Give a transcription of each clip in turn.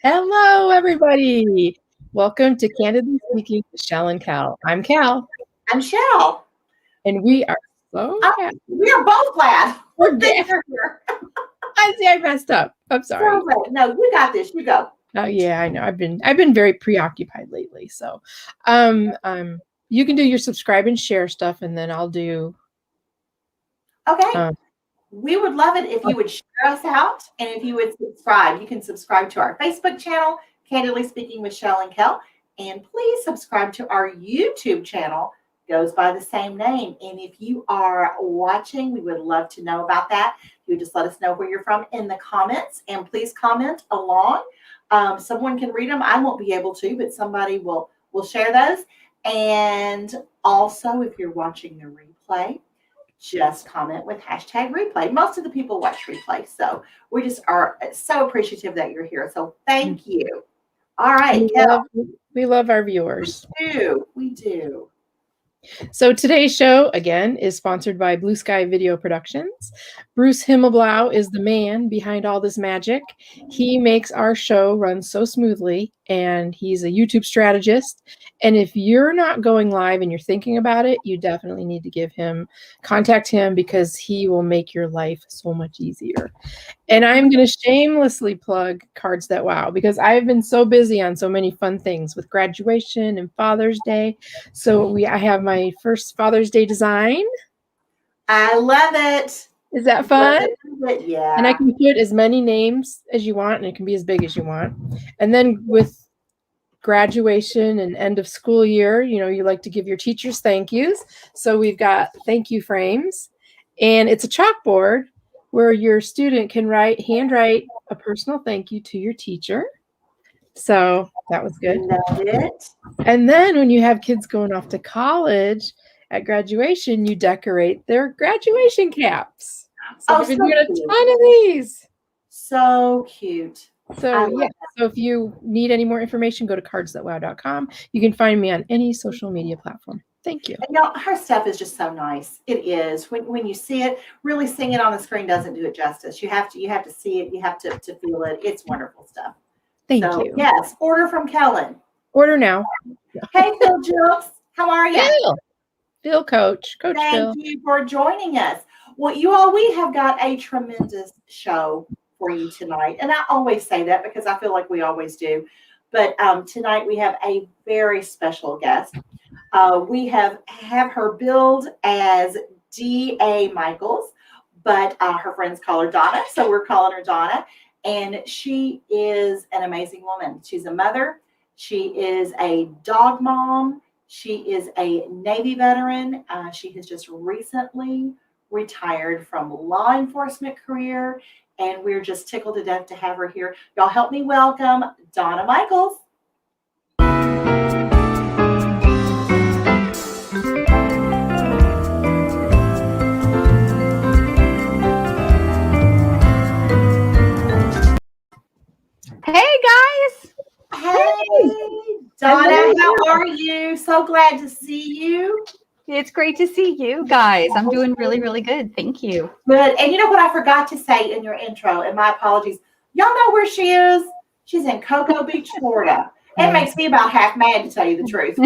Hello, everybody. Welcome to Candidly Speaking with Chelle and Kelle. I'm Kelle. I'm Chelle. And we are so happy. We are both glad. We're here. I see I messed up. I'm sorry. No, you got this. You go. Oh yeah, I know. I've been very preoccupied lately. So you can do your subscribe and share stuff, and then I'll do Okay. We would love it if you would share us out and if you would subscribe. You can subscribe to our Facebook channel, Candidly Speaking with Chelle and Kelle, and please subscribe to our YouTube channel. Goes by the same name. And if you are watching, we would love to know about that. You just let us know where you're from in the comments, and please comment along. Someone can read them. I won't be able to, but somebody will share those. And also, if you're watching the replay, just comment with hashtag replay. Most of the people watch replay, so we just are so appreciative that you're here. So thank you. All right. We love our viewers. We do. So today's show, again, is sponsored by Blue Sky Video Productions. Bruce Himmelblau is the man behind all this magic. He makes our show run so smoothly, and he's a YouTube strategist. And if you're not going live and you're thinking about it, you definitely need to contact him, because he will make your life so much easier. And I'm going to shamelessly plug Cards That Wow, because I've been so busy on so many fun things with graduation and Father's Day. So I have my first Father's Day design. I love it. Is that fun? Yeah. And I can put as many names as you want, and it can be as big as you want. And then with graduation and end of school year, you like to give your teachers thank yous. So we've got thank you frames, and it's a chalkboard where your student can handwrite a personal thank you to your teacher. So that was good. Love it. And then when you have kids going off to college at graduation, you decorate their graduation caps. So we've been doing a ton of these. So cute. So so if you need any more information, go to cardsthatwow.com. You can find me on any social media platform. Thank you. And her stuff is just so nice. It is. When you see it, really seeing it on the screen doesn't do it justice. You have to see it. You have to feel it. It's wonderful stuff. Thank you. Yes, order from Kellen. Order now. Hey, Phil Jokes. How are you? Phil, Coach Phil. Thank you for joining us. Well, you all, we have got a tremendous show for you tonight. And I always say that because I feel like we always do. But tonight we have a very special guest. We have her billed as D.A. Michaels, but her friends call her Donna, so we're calling her Donna. And she is an amazing woman. She's a mother. She is a dog mom. She is a Navy veteran. She has just recently retired from law enforcement career, and we're just tickled to death to have her here. Y'all help me welcome Donna Michaels. Hey guys. Hey Donna, how are you? So glad to see you. It's great to see you guys. I'm doing really, really good. Thank you. Good. And you know what I forgot to say in your intro, and my apologies. Y'all know where she is? She's in Cocoa Beach, Florida. It makes me about half mad, to tell you the truth.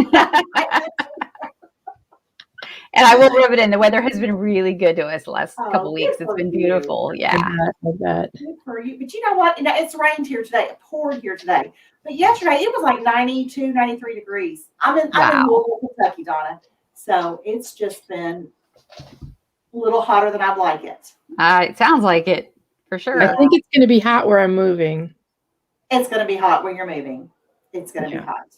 And I will rub it in. The weather has been really good to us the last couple of weeks. It's been beautiful. Yeah. I bet. Good for you. But you know what? It's rained here today. It poured here today. But yesterday, it was like 92, 93 degrees. I'm in Louisville, Kentucky, Donna. So it's just been a little hotter than I'd like it. It sounds like it, for sure. I think it's going to be hot where I'm moving. It's going to be hot where you're moving. It's going to be hot.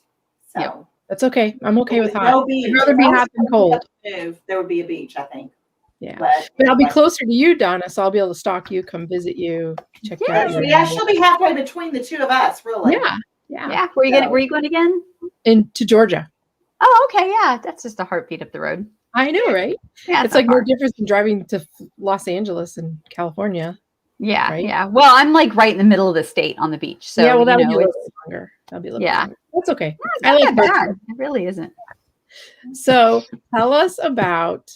So that's okay. I'm okay with hot. I'd rather be hot than cold. There would be a beach, I think. Yeah. But I'll be closer to you, Donna, so I'll be able to stalk you, come visit you, check you out. Yeah, she'll be halfway between the two of us, really. Yeah. Where are you going again? To Georgia. Oh, okay. Yeah. That's just a heartbeat up the road. I know, right? Yeah. It's like no difference than driving to Los Angeles and California. Yeah. Right? Yeah. Well, I'm like right in the middle of the state on the beach. So that would be a little longer. That'll be a little longer. That's okay. I like that. It really isn't. So tell us about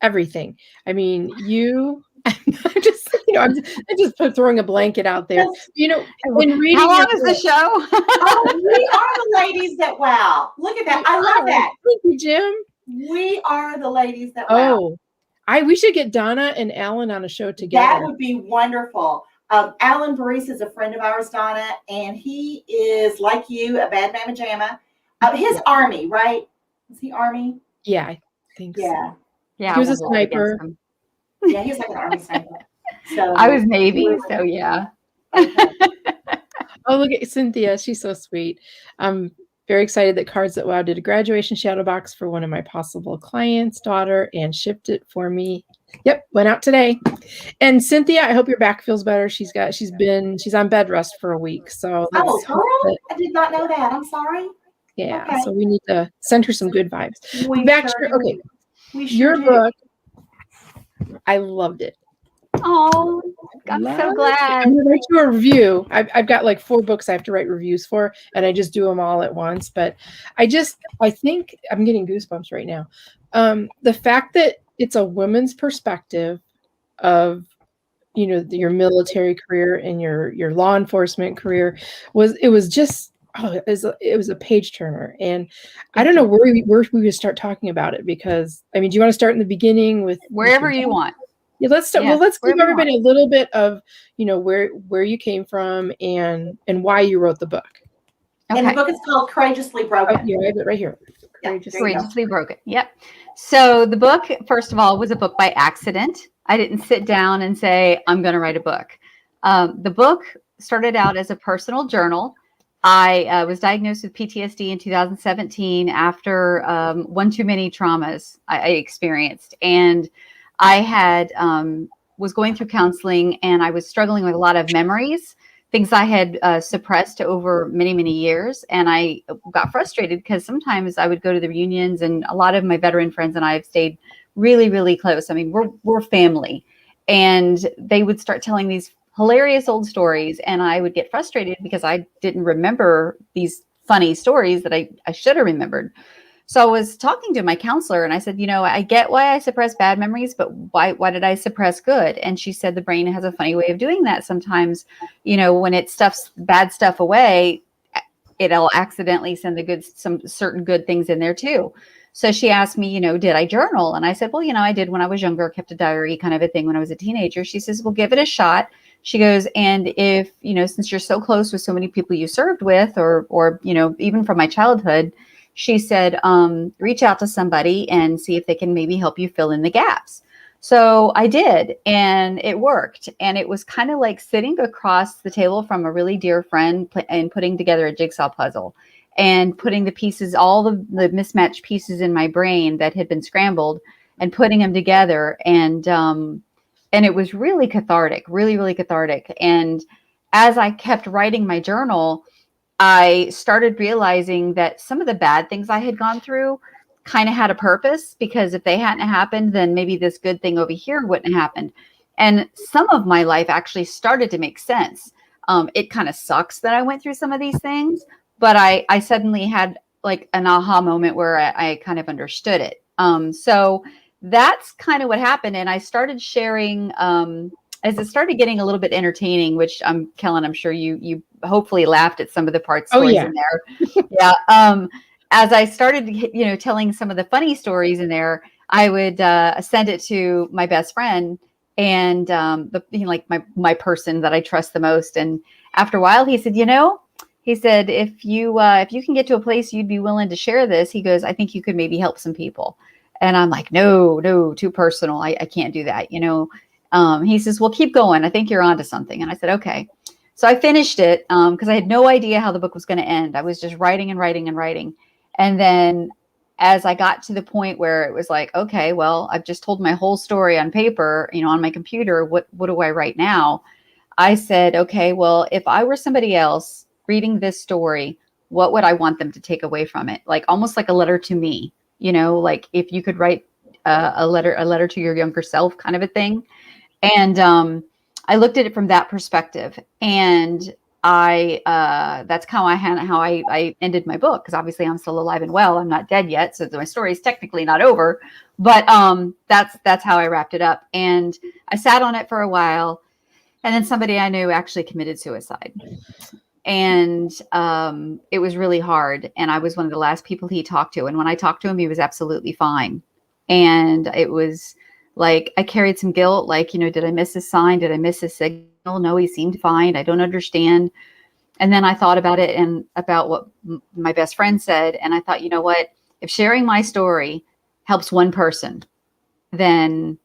everything. I mean, I'm just I'm just throwing a blanket out there. In reading How long your is the book, show? Oh, we are the ladies that wow. Look at that. I love that. Thank you, Jim. We are the ladies that wow. We should get Donna and Alan on a show together. That would be wonderful. Alan Baris is a friend of ours, Donna, and he is like you, a bad mamma jamma. His Army, right? Is he Army? Yeah, I think so. Yeah, he was a sniper. Yeah, he was like an Army sniper. So I was Navy, so yeah. Okay. Oh, look at Cynthia. She's so sweet. I'm very excited that Cards That Wow did a graduation shadow box for one of my possible clients' daughter and shipped it for me. Yep, went out today. And Cynthia, I hope your back feels better. She's on bed rest for a week. So girl, I did not know that. I'm sorry. Yeah, okay. So we need to send her some good vibes. Your book. I loved it. Oh, I'm so glad. I'm going to write you a review. I've got like 4 books I have to write reviews for, and I just do them all at once. But I think I'm getting goosebumps right now. The fact that it's a woman's perspective of, your military career and your law enforcement career it was a page turner. And I don't know where we would start talking about it, because do you want to start in the beginning with wherever you want? Yeah, let's start. Well, let's give everybody a little bit of, where you came from and why you wrote the book. Okay. And the book is called Courageously Broken. Oh, yeah, I have it right here. Courageously Broken. Yep. So the book, first of all, was a book by accident. I didn't sit down and say, I'm going to write a book. The book started out as a personal journal. I was diagnosed with PTSD in 2017 after one too many traumas I experienced. And I had was going through counseling, and I was struggling with a lot of memories, things I had suppressed over many, many years. And I got frustrated because sometimes I would go to the reunions, and a lot of my veteran friends and I have stayed really, really close. I mean, we're family, and they would start telling these hilarious old stories, and I would get frustrated because I didn't remember these funny stories that I should have remembered. So I was talking to my counselor, and I said, I get why I suppress bad memories, but why did I suppress good? And she said, the brain has a funny way of doing that. Sometimes, when it stuffs bad stuff away, it'll accidentally send some certain good things in there too. So she asked me, did I journal? And I said, well, I did when I was younger, kept a diary kind of a thing when I was a teenager. She says, well, give it a shot. She goes, and if, since you're so close with so many people you served with, or even from my childhood, she said, reach out to somebody and see if they can maybe help you fill in the gaps. So I did, and it worked. And it was kind of like sitting across the table from a really dear friend and putting together a jigsaw puzzle and putting the pieces, all the mismatched pieces in my brain that had been scrambled, and putting them together. And it was really cathartic, really, really cathartic. And as I kept writing my journal, I started realizing that some of the bad things I had gone through kind of had a purpose, because if they hadn't happened, then maybe this good thing over here wouldn't have happened. And some of my life actually started to make sense. It kind of sucks that I went through some of these things, but I suddenly had like an aha moment where I kind of understood it. So that's kind of what happened. And I started sharing, as it started getting a little bit entertaining, which Kellen, I'm sure you hopefully laughed at some of the parts in there. Yeah. As I started, telling some of the funny stories in there, I would send it to my best friend and like my person that I trust the most. And after a while, he said, if you can get to a place you'd be willing to share this, he goes, I think you could maybe help some people. And I'm like, no, too personal. I can't do that. He says, well, keep going. I think you're onto something. And I said, okay. So I finished it because I had no idea how the book was going to end. I was just writing and writing and writing. And then as I got to the point where it was like, okay, well, I've just told my whole story on paper, on my computer. What do I write now? I said, okay, well, if I were somebody else reading this story, what would I want them to take away from it? Like almost like a letter to me, like if you could write a letter to your younger self kind of a thing. And I looked at it from that perspective, and that's how I ended my book, because obviously I'm still alive and well. I'm not dead yet, so my story is technically not over. But that's how I wrapped it up, and I sat on it for a while. And then somebody I knew actually committed suicide. And it was really hard. And I was one of the last people he talked to. And when I talked to him, he was absolutely fine. And it was like, I carried some guilt. Like, did I miss his sign? Did I miss his signal? No, he seemed fine. I don't understand. And then I thought about it and about what my best friend said. And I thought, you know what? If sharing my story helps one person, then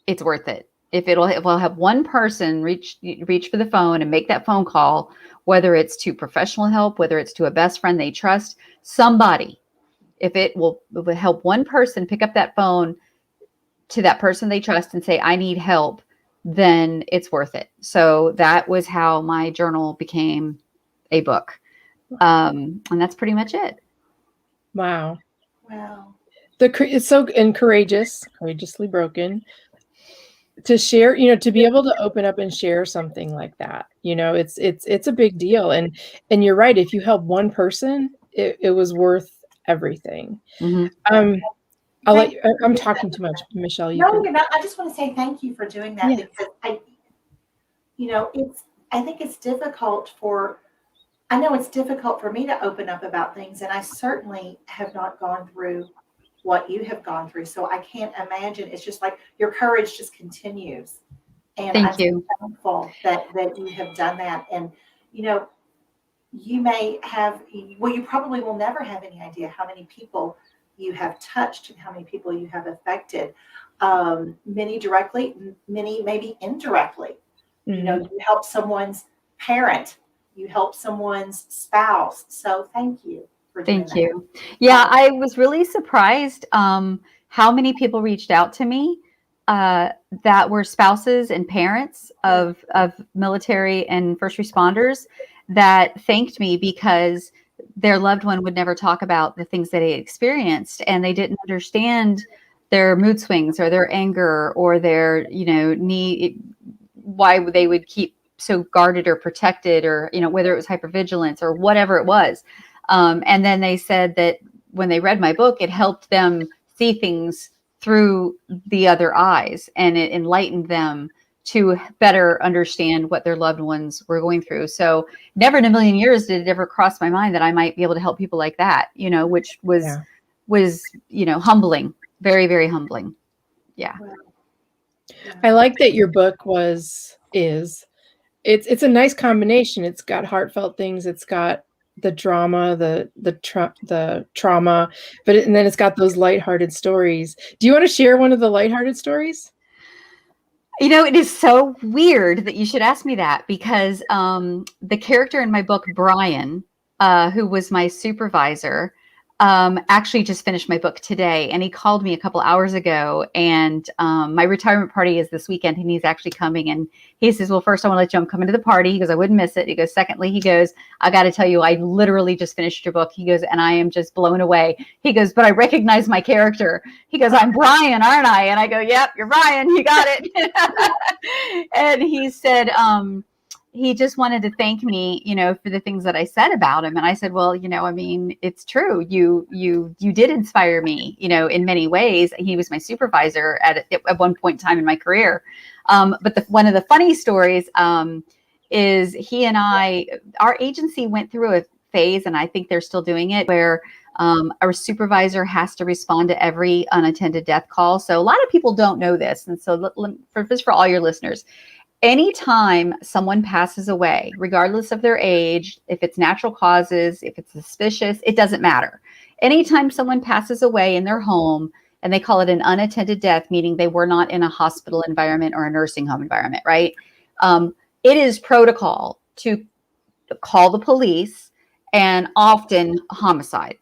it's worth it. If it will have one person reach for the phone and make that phone call, whether it's to professional help, whether it's to a best friend they trust, somebody, if it will help one person pick up that phone to that person they trust and say, I need help, then it's worth it. So that was how my journal became a book. And that's pretty much it. Wow. Wow. It's so courageously broken to share, to be able to open up and share something like that. It's a big deal. And you're right. If you help one person, it was worth everything. Mm-hmm. I'm talking too much, Michelle. No, you're not. I just want to say thank you for doing that, Yeah. because I think it's difficult I know it's difficult for me to open up about things, and I certainly have not gone through what you have gone through. So I can't imagine. It's just like your courage just continues. And Thank you. I'm thankful that you have done that. And, you may have, you probably will never have any idea how many people you have touched and how many people you have affected. Many directly, many maybe indirectly. Mm-hmm. You help someone's parent, you help someone's spouse. So thank you for doing that. Thank you. Yeah, I was really surprised how many people reached out to me that were spouses and parents of military and first responders that thanked me because their loved one would never talk about the things that they experienced, and they didn't understand their mood swings or their anger or their, need, why they would keep so guarded or protected, or, whether it was hypervigilance or whatever it was. And then they said that when they read my book, it helped them see things through the other eyes, and it enlightened them to better understand what their loved ones were going through. So never in a million years did it ever cross my mind that I might be able to help people like that, which was, humbling, very, very humbling. Yeah. I like that your book it's a nice combination. It's got heartfelt things. It's got the drama, the trauma, and then it's got those lighthearted stories. Do you want to share one of the lighthearted stories? It is so weird that you should ask me that, because the character in my book, Brian, who was my supervisor, actually just finished my book today, and he called me a couple hours ago, and my retirement party is this weekend, and he's actually coming, and he says, well, first I want to let you know I'm coming to the party. He goes, I wouldn't miss it. He goes, secondly, he goes, I got to tell you, I literally just finished your book. He goes, and I am just blown away. He goes, but I recognize my character. He goes, I'm Brian, aren't I? And I go, yep, you're Brian. You got it. And he said, he just wanted to thank me, for the things that I said about him. And I said, well, it's true. You did inspire me, in many ways. He was my supervisor at one point in time in my career. But one of the funny stories is he and our agency went through a phase, and I think they're still doing it, where our supervisor has to respond to every unattended death call. So a lot of people don't know this. And so for all your listeners, anytime someone passes away, regardless of their age, if it's natural causes, if it's suspicious, it doesn't matter. Anytime someone passes away in their home, and they call it an unattended death, meaning they were not in a hospital environment or a nursing home environment, right? It is protocol to call the police, and often homicide.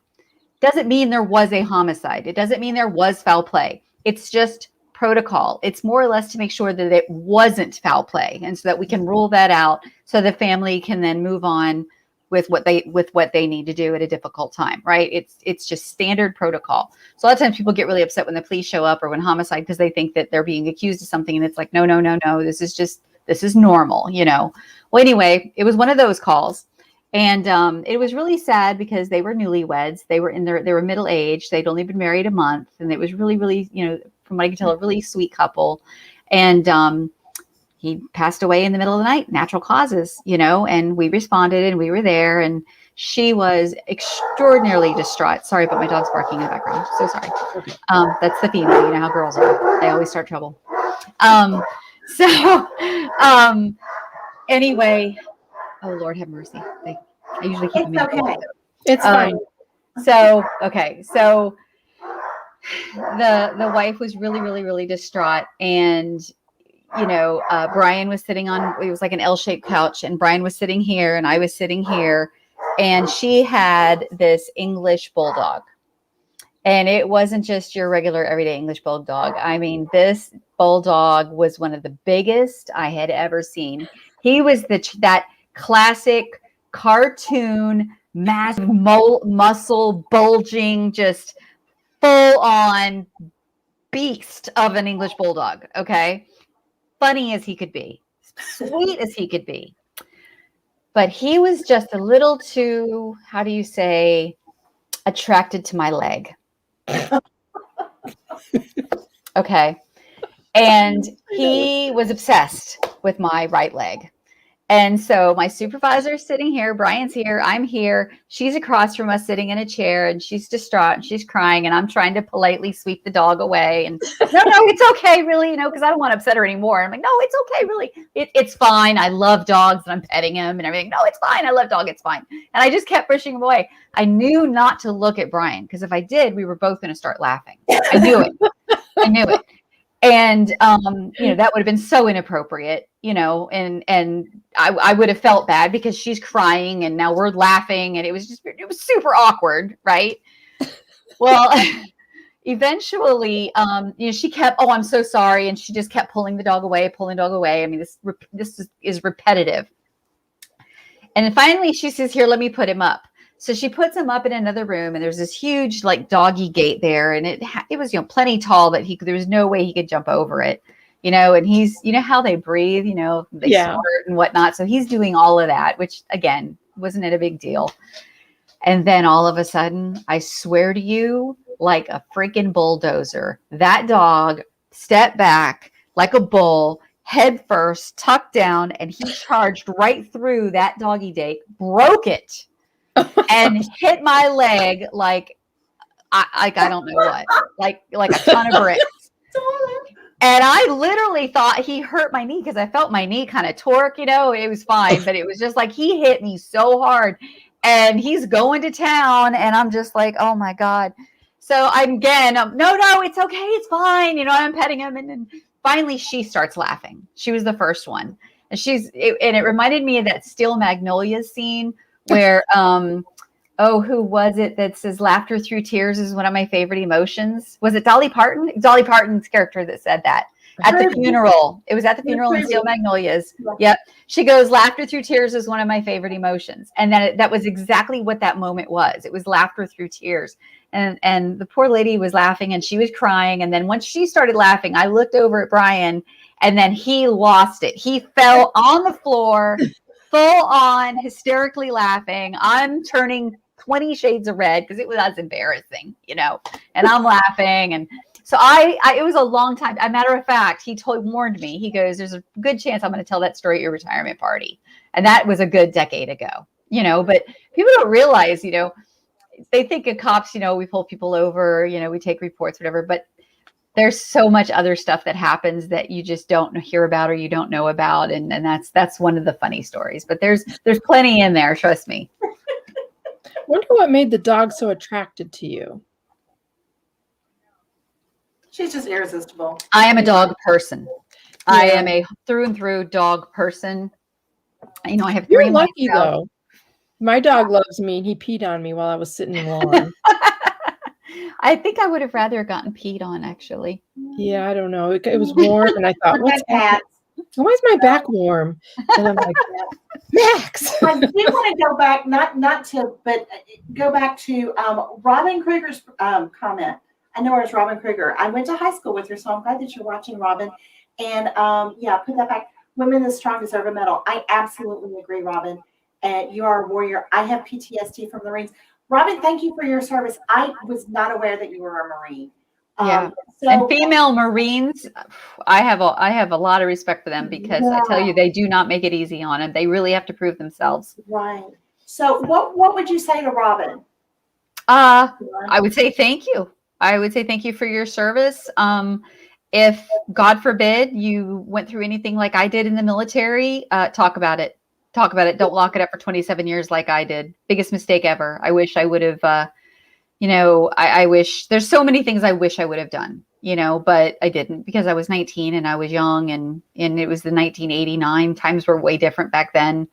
Doesn't mean there was a homicide. It doesn't mean there was foul play. It's just protocol. It's more or less to make sure that it wasn't foul play, and so that we can rule that out, so the family can then move on with what they need to do at a difficult time, right? It's just standard protocol. So a lot of times people get really upset when the police show up or when homicide, because they think that they're being accused of something, and it's like, no, this is normal, Well, anyway, it was one of those calls, and it was really sad because they were newlyweds. They were middle aged. They'd only been married a month, and it was really, really, from what I can tell, a really sweet couple. And he passed away in the middle of the night, natural causes, and we responded and we were there, and she was extraordinarily distraught. Sorry, but my dog's barking in the background. So sorry. Okay. That's the female. You know how girls are. They always start trouble. Anyway, oh Lord have mercy. I usually keep them in. Okay. It's fine. So the wife was really, really, really distraught. And, Brian was sitting on, it was like an L-shaped couch, and Brian was sitting here and I was sitting here, and she had this English bulldog. And it wasn't just your regular everyday English bulldog. I mean, this bulldog was one of the biggest I had ever seen. He was that classic cartoon, massive muscle bulging, just full on beast of an English bulldog. Okay. Funny as he could be, sweet as he could be. But he was just a little too, how do you say, attracted to my leg. Okay. And he was obsessed with my right leg. And so my supervisor's sitting here, Brian's here, I'm here, she's across from us sitting in a chair, and she's distraught and she's crying, and I'm trying to politely sweep the dog away. And no, it's okay, really, because I don't want to upset her anymore. I'm like, no, it's okay, really. It's fine. I love dogs and I'm petting him and everything. No, it's fine. I love dog. It's fine. And I just kept pushing him away. I knew not to look at Brian, because if I did, we were both going to start laughing. I knew it. And, that would have been so inappropriate, and I would have felt bad because she's crying and now we're laughing, and it was super awkward. Right. Well, eventually, she kept, oh, I'm so sorry. And she just kept pulling the dog away. I mean, this is repetitive. And then finally she says, here, let me put him up. So she puts him up in another room, and there's this huge like doggy gate there, and it was plenty tall that there was no way he could jump over it, and he's how they breathe, they snort and whatnot. So he's doing all of that, which again wasn't it a big deal. And then all of a sudden, I swear to you, like a freaking bulldozer, that dog stepped back like a bull, head first, tucked down, and he charged right through that doggy gate, broke it. And hit my leg like I don't know what, like a ton of bricks. And I literally thought he hurt my knee, because I felt my knee kind of torque, it was fine, but it was just like he hit me so hard, and he's going to town, and I'm just like, oh my God. So no, it's okay, it's fine, I'm petting him, and then finally she starts laughing. She was the first one, and it reminded me of that Steel Magnolias scene where, who was it that says laughter through tears is one of my favorite emotions? Was it Dolly Parton? Dolly Parton's character that said that at the funeral. It was at the funeral in Steel Magnolias. Yep. She goes, laughter through tears is one of my favorite emotions. And that was exactly what that moment was. It was laughter through tears. And the poor lady was laughing and she was crying. And then once she started laughing, I looked over at Brian, and then he lost it. He fell on the floor, full on hysterically laughing. I'm turning 20 shades of red because it was embarrassing, and I'm laughing. And so it was a long time. As a matter of fact, he warned me. He goes, there's a good chance I'm going to tell that story at your retirement party. And that was a good decade ago, but people don't realize, they think of cops, we pull people over, we take reports, whatever, but there's so much other stuff that happens that you just don't hear about or you don't know about. And that's one of the funny stories, but there's plenty in there. Trust me. Wonder what made the dog so attracted to you. She's just irresistible. I am a dog person. Yeah. I am a through and through dog person. I have 3. You're lucky though. My dog loves me, and he peed on me while I was sitting in the lawn. I think I would have rather gotten peed on, actually. Yeah, I don't know. It was warm, and I thought, what's that? Why is my back warm? And I'm like, Max. I did want to go back, but go back to Robin Kruger's comment. I know her as Robin Kruger. I went to high school with her, so I'm glad that you're watching, Robin. And put that back. Women is strong deserve a medal. I absolutely agree, Robin. And you are a warrior. I have PTSD from the Marines. Robin, thank you for your service. I was not aware that you were a Marine. Yeah. So, And female Marines, I have a lot of respect for them because I tell you, they do not make it easy on them. They really have to prove themselves. right. So what would you say to Robin? I would say thank you. I would say thank you for your service. If God forbid you went through anything like I did in the military, talk about it. Talk about it. Don't lock it up for 27 years like I did. Biggest mistake ever. I wish I would have, I wish there's so many things I wish I would have done, but I didn't because I was 19 and I was young and it was the 1989. Times were way different back then.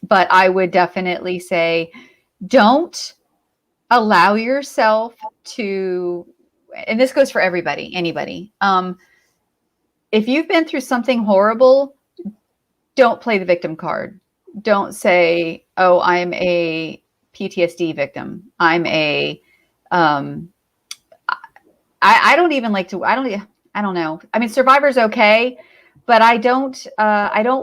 But I would definitely say, don't allow yourself to, and this goes for everybody, anybody. If you've been through something horrible, don't play the victim card. Don't say, oh, I'm a PTSD victim. I'm a, I don't even like to, I don't know. I mean, Survivor's okay, but I don't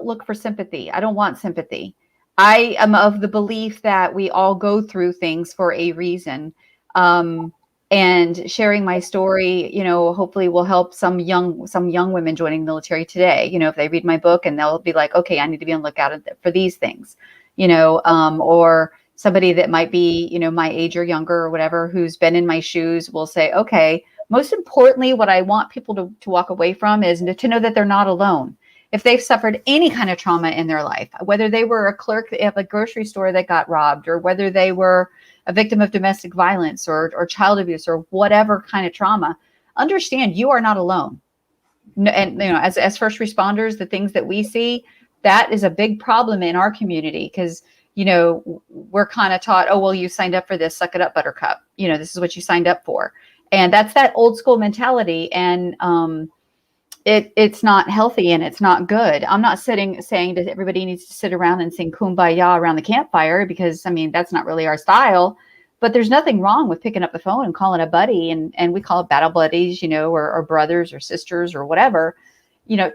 look for sympathy. I don't want sympathy. I am of the belief that we all go through things for a reason. And sharing my story, hopefully will help some young women joining the military today. If they read my book and they'll be like, okay, I need to be on the lookout for these things, or somebody that might be, my age or younger or whatever, who's been in my shoes will say, okay, most importantly, what I want people to walk away from is to know that they're not alone. If they've suffered any kind of trauma in their life, whether they were a clerk at a grocery store that got robbed, or whether they were a victim of domestic violence or child abuse or whatever kind of trauma, understand you are not alone. And, as first responders, the things that we see, that is a big problem in our community because, we're kind of taught, oh, well, you signed up for this, suck it up, buttercup. This is what you signed up for. And that's that old school mentality. And, it's not healthy and it's not good. I'm not saying that everybody needs to sit around and sing Kumbaya around the campfire because, that's not really our style. But there's nothing wrong with picking up the phone and calling a buddy, and we call it battle buddies, or brothers or sisters or whatever.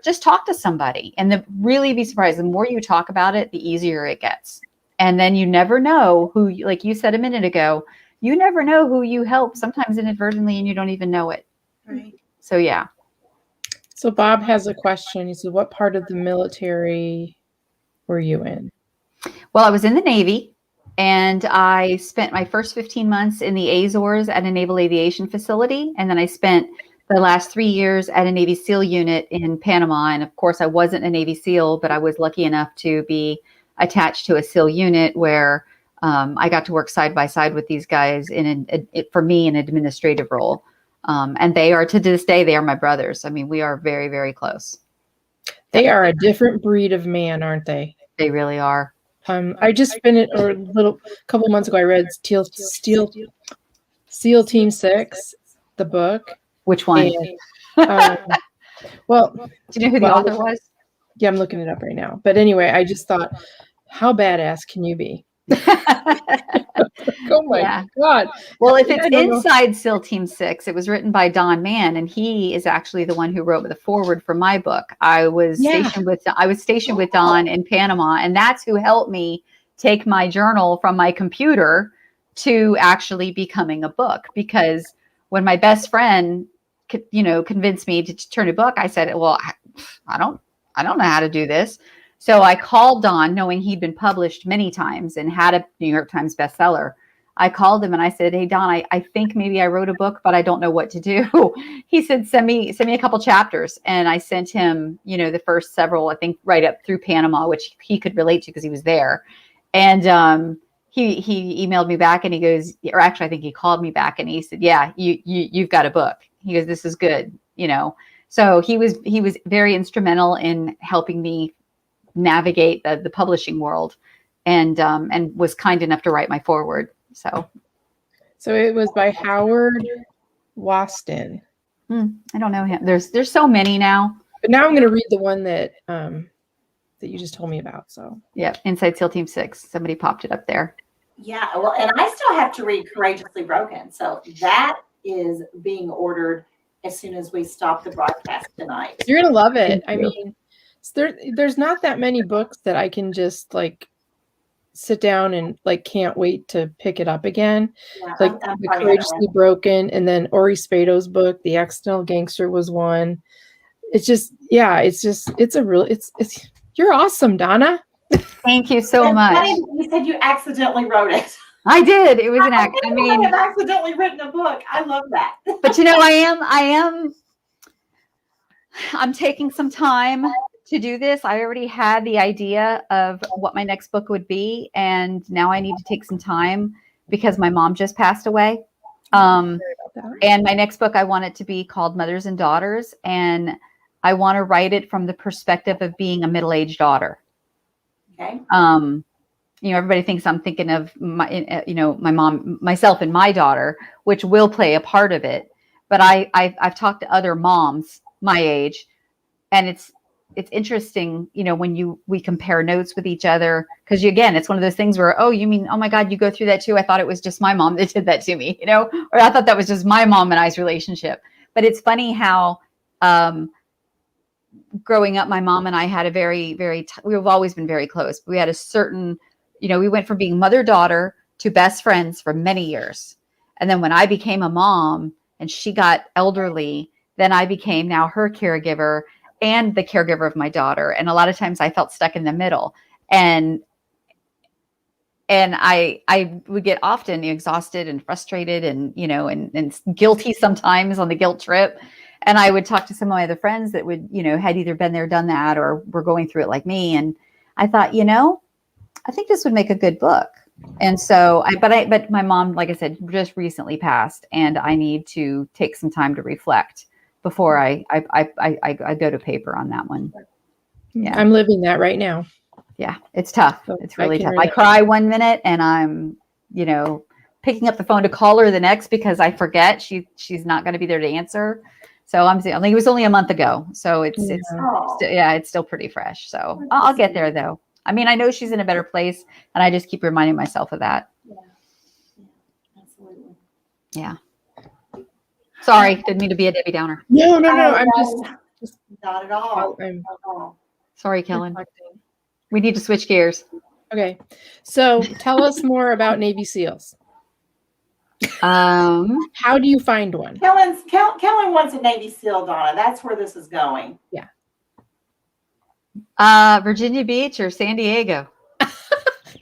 Just talk to somebody and really be surprised. The more you talk about it, the easier it gets. And then you never know who, like you said a minute ago, you never know who you help, sometimes inadvertently, and you don't even know it. Right. So, yeah. So Bob has a question. He said, what part of the military were you in? Well, I was in the Navy, and I spent my first 15 months in the Azores at a naval aviation facility. And then I spent the last 3 years at a Navy SEAL unit in Panama. And of course, I wasn't a Navy SEAL, but I was lucky enough to be attached to a SEAL unit where I got to work side by side with these guys for me, an administrative role. And they are, to this day, they are my brothers. We are very, very close. They are a different breed of man, aren't they? They really are. I just finished, or a couple months ago, I read SEAL Team 6, the book. Which one? And, well, do you know who the author was? Yeah, I'm looking it up right now. But anyway, I just thought, how badass can you be? Oh my God. Well, if it's inside SEAL Team 6, it was written by Don Mann, and he is actually the one who wrote the foreword for my book. I was stationed with Don in Panama, and that's who helped me take my journal from my computer to actually becoming a book. Because when my best friend, convinced me to turn a book, I said, well, I don't know how to do this. So I called Don, knowing he'd been published many times and had a New York Times bestseller. I called him and I said, hey, Don, I think maybe I wrote a book, but I don't know what to do. He said, send me a couple chapters. And I sent him, the first several, I think right up through Panama, which he could relate to because he was there. And he emailed me back and he goes, or actually, I think he called me back and he said, yeah, you've got a book. He goes, this is good. So he was very instrumental in helping me navigate the publishing world, and was kind enough to write my foreword. So it was by Howard Waston. I don't know him. There's so many now. But now I'm going to read the one that you just told me about. So yeah, Inside SEAL Team 6. Somebody popped it up there. Yeah, well, and I still have to read Courageously Broken. So that is being ordered as soon as we stop the broadcast tonight. You're going to love it. There's not that many books that I can just sit down and like can't wait to pick it up again. Yeah, Like I'm The sorry, I Courageously Broken, and then Ori Spato's book, The Accidental Gangster, was one. It's just, yeah, it's a real, it's you're awesome, Donna. Thank you so It's much. funny that you said you accidentally wrote it. I did. It was an act. I I mean, have accidentally written a book. I love that. but I'm taking some time to do this. I already had the idea of what my next book would be, and now I need to take some time because my mom just passed away. And my next book, I want it to be called Mothers and Daughters, and I want to write it from the perspective of being a middle-aged daughter. Okay. Everybody thinks I'm thinking of my, my mom, myself, and my daughter, which will play a part of it. But I've talked to other moms my age, and it's interesting, when we compare notes with each other, because again, it's one of those things where, oh, you mean, oh my God, you go through that too? I thought it was just my mom that did that to me, or I thought that was just my mom and I's relationship. But it's funny how growing up, my mom and I had a very, we've always been very close. We had a certain, we went from being mother-daughter to best friends for many years. And then when I became a mom and she got elderly, then I became now her caregiver and the caregiver of my daughter. And a lot of times I felt stuck in the middle. And I would get often exhausted and frustrated and, and guilty sometimes on the guilt trip. And I would talk to some of my other friends that would, had either been there, done that, or were going through it like me. And I thought, I think this would make a good book. And so but my mom, like I said, just recently passed, and I need to take some time to reflect before I go to paper on that one. Yeah. I'm living that right now. Yeah. It's tough. So it's really tough. I cry one minute and I'm, picking up the phone to call her the next because I forget she's not going to be there to answer. So I think it was only a month ago. So it's still pretty fresh. So I'll get there though. I mean, I know she's in a better place, and I just keep reminding myself of that. Yeah, absolutely. Yeah. Sorry, didn't mean to be a Debbie Downer. No. I'm just not at all. Sorry, Kellen. We need to switch gears. Okay. So tell us more about Navy SEALs. How do you find one? Kellen wants a Navy SEAL, Donna. That's where this is going. Yeah. Virginia Beach or San Diego?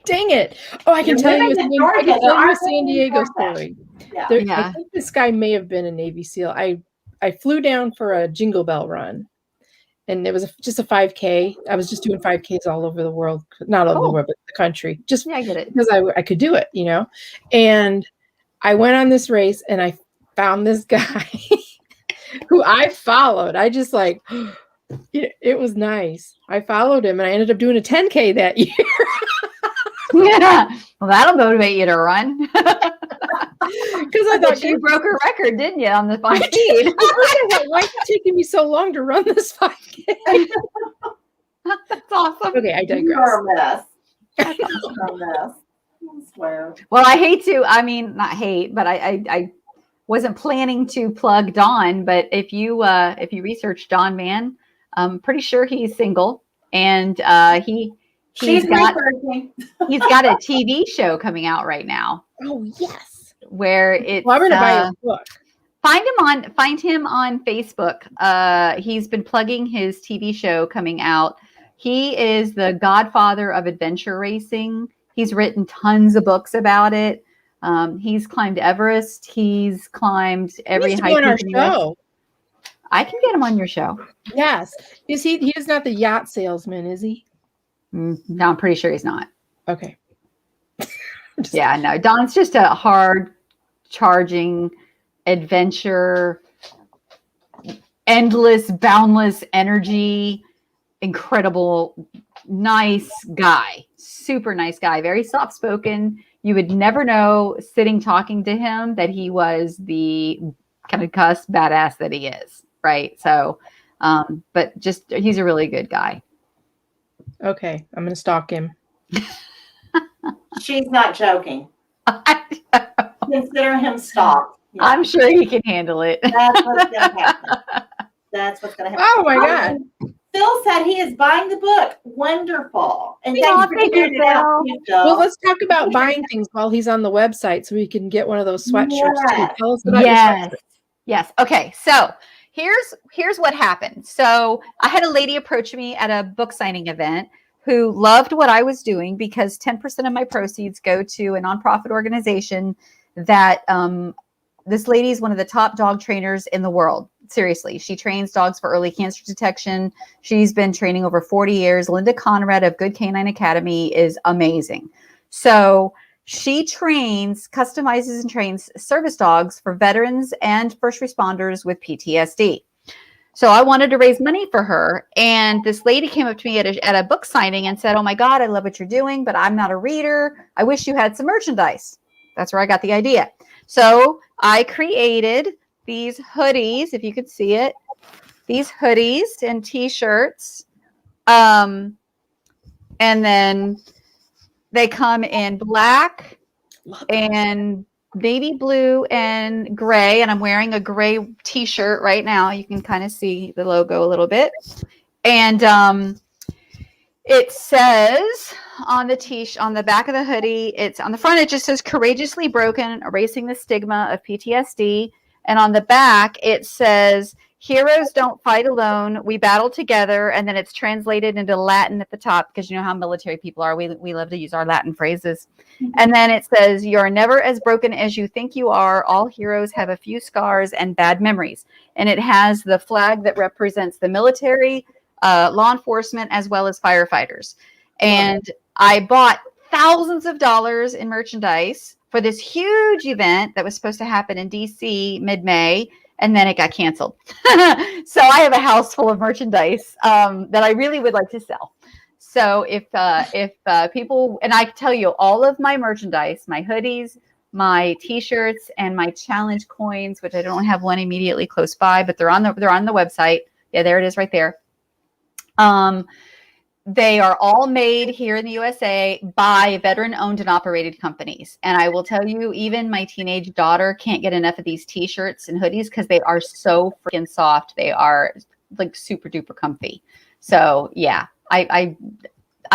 Dang it. Oh, I can tell you a San Diego story. Yeah. I think this guy may have been a Navy SEAL. I flew down for a Jingle Bell run, and it was just a 5K. I was just doing 5Ks all over the world, not all over the world, but the country. Just I get it. Because I could do it, And I went on this race, and I found this guy who I followed. I just it was nice. I followed him, and I ended up doing a 10K that year. Yeah. Well, that'll motivate you to run. Because I thought you broke a record, didn't you, on the 5 speed? Why is it taking me so long to run this 5K? That's awesome. Okay, I digress. You're a mess. You're a mess. I swear. Well, I hate to. I mean, not hate, but I wasn't planning to plug Don. But if you research Don Mann, I'm pretty sure he's single, and he's got a TV show coming out right now. Oh yes, where it's. Well, I'm gonna buy his book. Find him on Facebook. He's been plugging his TV show coming out. He is the godfather of adventure racing. He's written tons of books about it. He's climbed Everest. He's climbed every hike. On our show. I can get him on your show. Yes. Is he? He is not the yacht salesman, is he? No, I'm pretty sure he's not. Okay. Yeah, no. Don's just a hard charging adventure, endless, boundless energy, incredible, nice guy. Super nice guy. Very soft spoken. You would never know sitting talking to him that he was the kind of cuss badass that he is. Right. So, but just, he's a really good guy. Okay. I'm going to stalk him. She's not joking. Consider him stalked. Yeah. I'm sure he can handle it. That's what's going to happen. Oh my God. Phil said he is buying the book. Wonderful. And Yeah, thanks for thank you, sharing it out, Phil. too, Phil. Well, let's talk about buying things while he's on the website so we can get one of those sweatshirts too. Yes. Tell us about your Yes. sweatshirt. Yes. Okay. So here's what happened. So I had a lady approach me at a book signing event who loved what I was doing because 10% of my proceeds go to a nonprofit organization that this lady is one of the top dog trainers in the world. Seriously, she trains dogs for early cancer detection. She's been training over 40 years. Linda Conrad of Good Canine Academy is amazing. So she trains, customizes, and trains service dogs for veterans and first responders with PTSD. So I wanted to raise money for her. And this lady came up to me at a book signing and said, "Oh my God, I love what you're doing, but I'm not a reader. I wish you had some merchandise." That's where I got the idea. So I created these hoodies, if you could see it, these hoodies and t-shirts. And then they come in black and navy blue and gray. And I'm wearing a gray t-shirt right now. You can kind of see the logo a little bit. And it says on the back of the hoodie, it's on the front, it just says "Courageously Broken, Erasing the Stigma of PTSD." And on the back, it says, "Heroes don't fight alone. We battle together." And then it's translated into Latin at the top because you know how military people are. We love to use our Latin phrases. And then it says, "You're never as broken as you think you are. All heroes have a few scars and bad memories." And it has the flag that represents the military, law enforcement, as well as firefighters. And I bought thousands of dollars in merchandise for this huge event that was supposed to happen in DC mid-May, and then it got canceled. So I have a house full of merchandise that I really would like to sell. So if people, and I tell you, all of my merchandise, my hoodies, my t-shirts, and my challenge coins, which I don't have one immediately close by, but they're on the website. Yeah, there it is right there. They are all made here in the USA by veteran-owned and operated companies. And I will tell you, even my teenage daughter can't get enough of these t-shirts and hoodies because they are so freaking soft. They are like super duper comfy. So yeah, I'm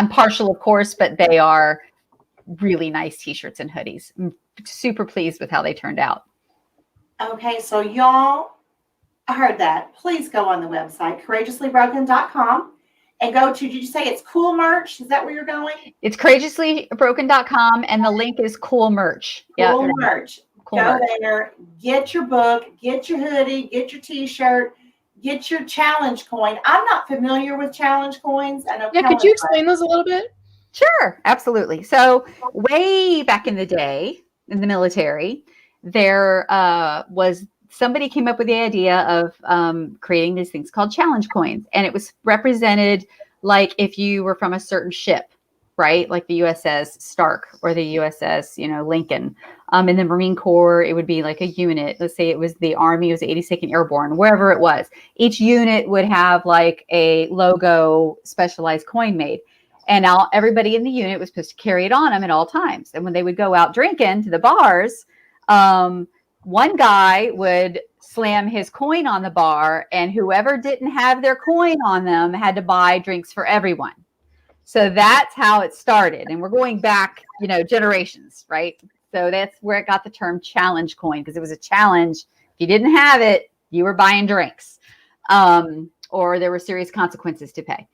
partial, of course, but they are really nice t-shirts and hoodies. I'm super pleased with how they turned out. Okay, so y'all heard that. Please go on the website, courageouslybroken.com. And go to, did you say it's cool merch? Is that where you're going? It's courageouslybroken.com, and the link is cool merch. Cool merch. Cool go merch. there, get your book, get your hoodie, get your t-shirt, get your challenge coin. I'm not familiar with challenge coins. I know. Yeah, could you explain those a little bit? Sure, absolutely. So way back in the day in the military, there was somebody came up with the idea of creating these things called challenge coins. And it was represented like if you were from a certain ship, right? Like the USS Stark or the USS, Lincoln. In the Marine Corps, it would be like a unit. Let's say it was the Army, it was the 82nd Airborne, wherever it was. Each unit would have like a logo specialized coin made. And now everybody in the unit was supposed to carry it on them at all times. And when they would go out drinking to the bars, one guy would slam his coin on the bar, and whoever didn't have their coin on them had to buy drinks for everyone. So that's how it started. And we're going back, generations, right? So that's where it got the term challenge coin, because it was a challenge. If you didn't have it, you were buying drinks, or there were serious consequences to pay.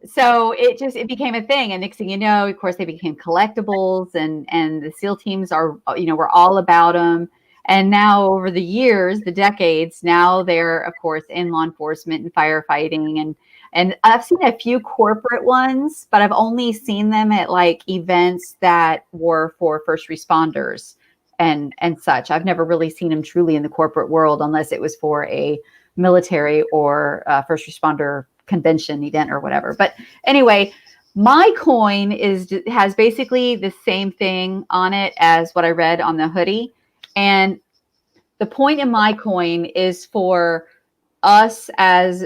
So it became a thing. And next thing you know, of course, they became collectibles, and the SEAL teams were all about them. And now over the years, the decades, now they're, of course, in law enforcement and firefighting. And I've seen a few corporate ones, but I've only seen them at like events that were for first responders and such. I've never really seen them truly in the corporate world unless it was for a military or first responder convention event or whatever. But anyway, my coin has basically the same thing on it as what I read on the hoodie. And the point in my coin is for us as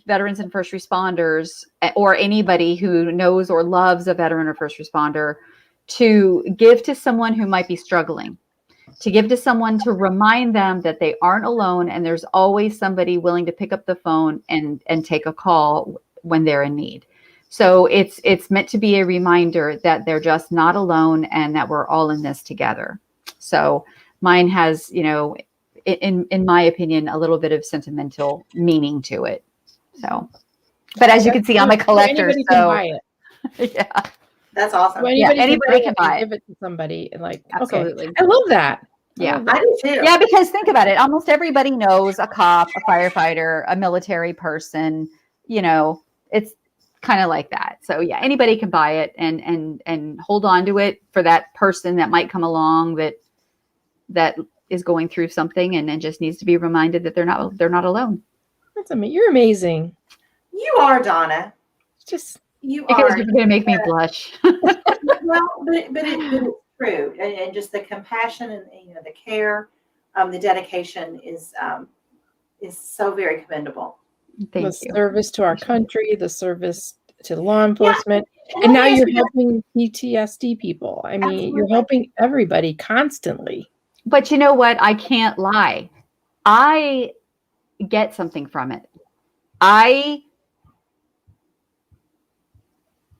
veterans and first responders, or anybody who knows or loves a veteran or first responder, to give to someone who might be struggling. to give to someone to remind them that they aren't alone, and there's always somebody willing to pick up the phone and take a call when they're in need. So it's meant to be a reminder that they're just not alone and that we're all in this together. So mine has, you know, in my opinion, a little bit of sentimental meaning to it. So, but as you can see, I'm a collector. Anybody so can buy it. yeah, That's awesome. So anybody can buy it. Give it to somebody and like, Absolutely. okay. I love that. Yeah. I do too. Yeah, because think about it. Almost everybody knows a cop, a firefighter, a military person. You know, it's kind of like that. So yeah, anybody can buy it and hold on to it for that person that might come along that is going through something and just needs to be reminded that they're not alone. That's amazing. You're amazing. You are, Donna. You because are. you're going to make me blush. Well, but it's true, and just the compassion and the care, the dedication is so very commendable. Thank the you. Service to our country, the service to law enforcement, and now you're helping PTSD people. I mean, Absolutely. you're helping everybody constantly. But you know what? I can't lie. I get something from it.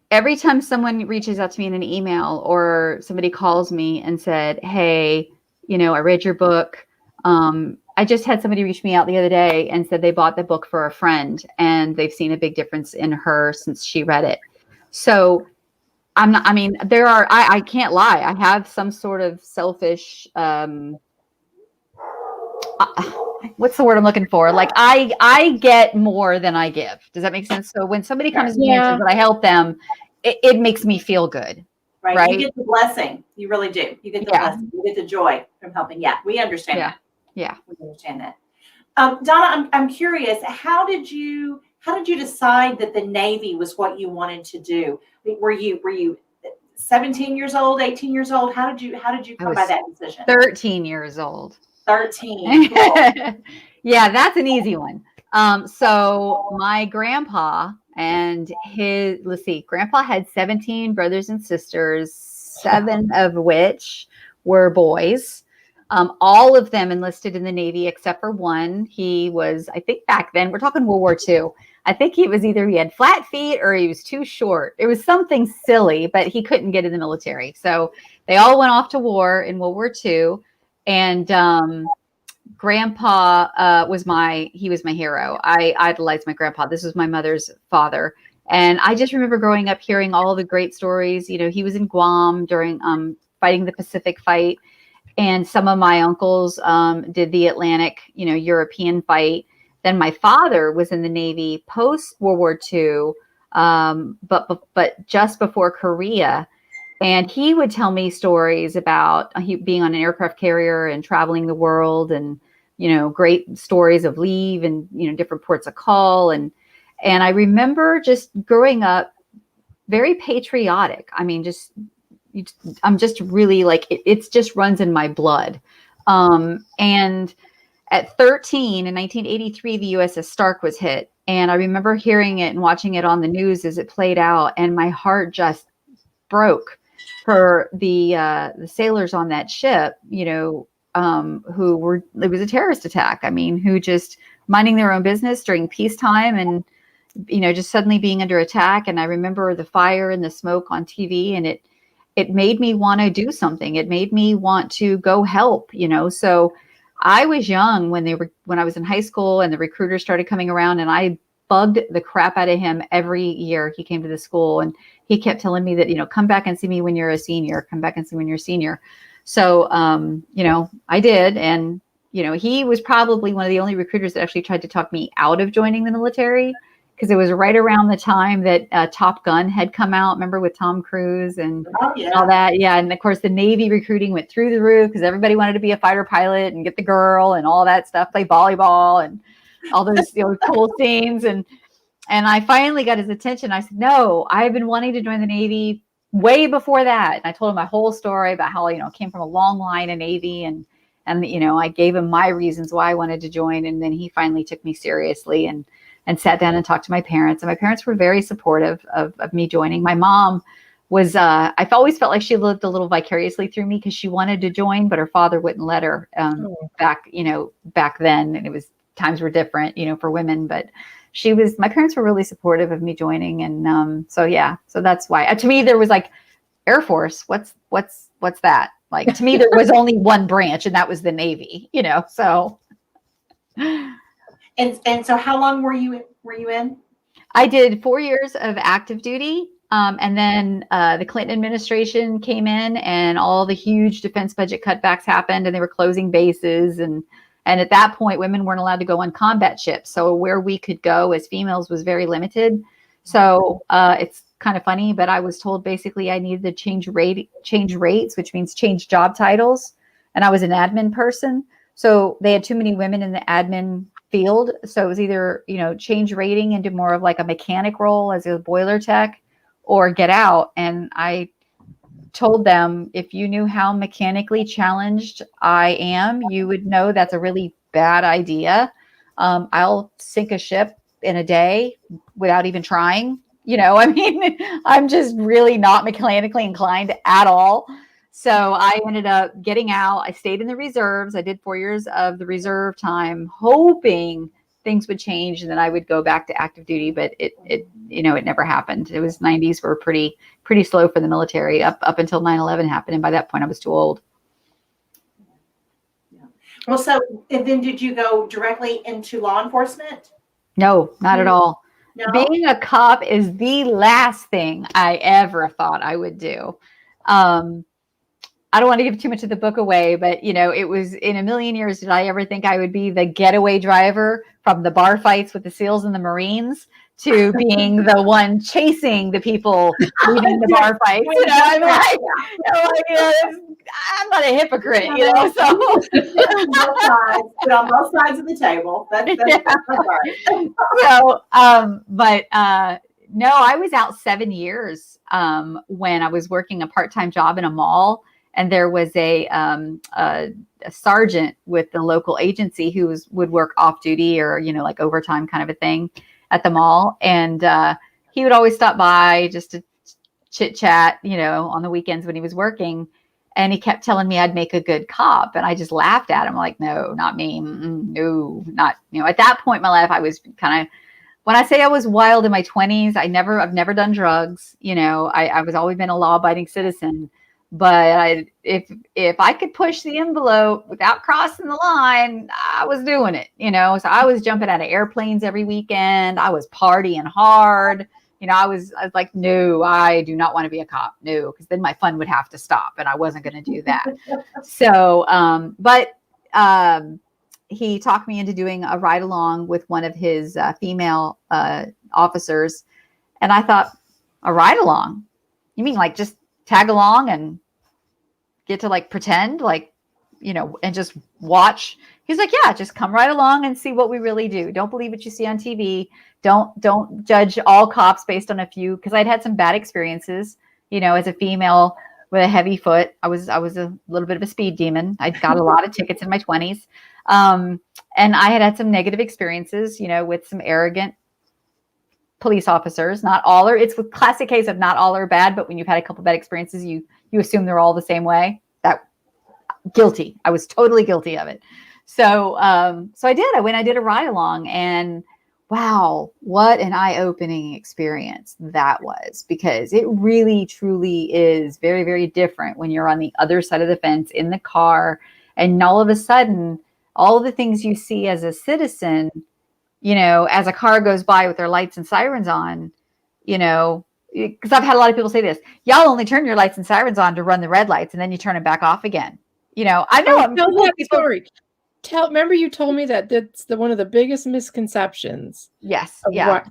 Every time someone reaches out to me in an email or somebody calls me and said, hey, I read your book. I just had somebody reach me out the other day and said they bought the book for a friend and they've seen a big difference in her since she read it. So I can't lie. I have some sort of selfish, what's the word I'm looking for? Like I get more than I give. Does that make sense? So when somebody comes to me and says that I help them, it makes me feel good. Right. You get the blessing. You really do. You get the blessing. You get the joy from helping. Yeah, we understand that. Yeah. We understand that. Donna, I'm curious. How did you decide that the Navy was what you wanted to do? Were you 17 years old, 18 years old? How did you come by that decision? 13 years old. 13. Cool. Yeah, that's an easy one. So my grandpa and grandpa had 17 brothers and sisters, 7 of which were boys. All of them enlisted in the Navy except for one. He was, I think back then, we're talking World War II. I think he had flat feet or he was too short. It was something silly, but he couldn't get in the military. So they all went off to war in World War II. And grandpa was my hero. I idolized my grandpa. This was my mother's father. And I just remember growing up hearing all the great stories. He was in Guam during fighting the Pacific fight. And some of my uncles did the Atlantic, European fight. Then my father was in the Navy post World War II, but just before Korea. And he would tell me stories about being on an aircraft carrier and traveling the world and, great stories of leave and, different ports of call. And I remember just growing up very patriotic. I mean, I'm just really like, it just runs in my blood. And at 13 in 1983, the USS Stark was hit. And I remember hearing it and watching it on the news as it played out. And my heart just broke for the sailors on that ship, who were, it was a terrorist attack. I mean, who just minding their own business during peacetime and, just suddenly being under attack. And I remember the fire and the smoke on TV, and it made me want to do something. It made me want to go help, So I was young when I was in high school and the recruiters started coming around, and I bugged the crap out of him every year he came to the school. And he kept telling me that, come back and see me when you're a senior, come back and see when you're a senior. So, I did. And, he was probably one of the only recruiters that actually tried to talk me out of joining the military, because it was right around the time that Top Gun had come out. Remember, with Tom Cruise and all that. Yeah. And of course the Navy recruiting went through the roof because everybody wanted to be a fighter pilot and get the girl and all that stuff, play volleyball and all those cool scenes. And I finally got his attention. I said, no, I've been wanting to join the Navy way before that. And I told him my whole story about how, I came from a long line of Navy and I gave him my reasons why I wanted to join. And then he finally took me seriously and sat down and talked to my parents. And my parents were very supportive of me joining. My mom was I've always felt like she lived a little vicariously through me because she wanted to join, but her father wouldn't let her back then. And it was times were different, for women, but my parents were really supportive of me joining. And so that's why to me, there was like Air Force. What's that? Like, to me, there was only one branch, and that was the Navy, so. And so how long were you in? I did 4 years of active duty. And then the Clinton administration came in and all the huge defense budget cutbacks happened and they were closing bases. And at that point, women weren't allowed to go on combat ships. So where we could go as females was very limited. So it's kind of funny, but I was told basically I needed to change rates, which means change job titles. And I was an admin person. So they had too many women in the admin field. So it was either, change rating into more of like a mechanic role as a boiler tech or get out. And I told them, if you knew how mechanically challenged I am, you would know that's a really bad idea. I'll sink a ship in a day without even trying. I'm just really not mechanically inclined at all. So I ended up getting out. I stayed in the reserves. I did 4 years of the reserve time, hoping things would change and then I would go back to active duty. But it never happened. It was 90s were pretty slow for the military up until 9/11 happened. And by that point, I was too old. Yeah. Well, so and then did you go directly into law enforcement? No, not at all. No? Being a cop is the last thing I ever thought I would do. I don't want to give too much of the book away, but it was in a million years did I ever think I would be the getaway driver from the bar fights with the SEALs and the Marines to being the one chasing the people leaving the bar fights. I'm not a hypocrite, so on both sides of the table. That's So, no, I was out 7 years when I was working a part-time job in a mall. And there was a sergeant with the local agency who would work off duty or, like overtime kind of a thing at the mall. And he would always stop by just to chit chat, on the weekends when he was working. And he kept telling me I'd make a good cop. And I just laughed at him like, no, not me. No, not, at that point in my life, I was kind of, when I say I was wild in my 20s, I've never done drugs. I was always been a law abiding citizen. But if I could push the envelope without crossing the line, I was doing it, So I was jumping out of airplanes every weekend. I was partying hard. I was like, no, I do not want to be a cop. No, because then my fun would have to stop and I wasn't going to do that. So, but he talked me into doing a ride along with one of his female officers. And I thought, a ride along? You mean like just tag along and get to like pretend like, and just watch. He's like, yeah, just come right along and see what we really do. Don't believe what you see on TV. Don't judge all cops based on a few. Cause I'd had some bad experiences, as a female with a heavy foot. I was a little bit of a speed demon. I got a lot of tickets in my 20s. And I had some negative experiences, with some arrogant police officers. Not all are, it's a classic case of not all are bad, but when you've had a couple bad experiences, you assume they're all the same way. Guilty. I was totally guilty of it. So I did a ride along and wow, what an eye-opening experience that was, because it really truly is very, very different when you're on the other side of the fence in the car and all of a sudden, all the things you see as a citizen, as a car goes by with their lights and sirens on, because I've had a lot of people say this, y'all only turn your lights and sirens on to run the red lights and then you turn them back off again. I know. Tell that story. Remember you told me that's one of the biggest misconceptions. Yes. Yeah.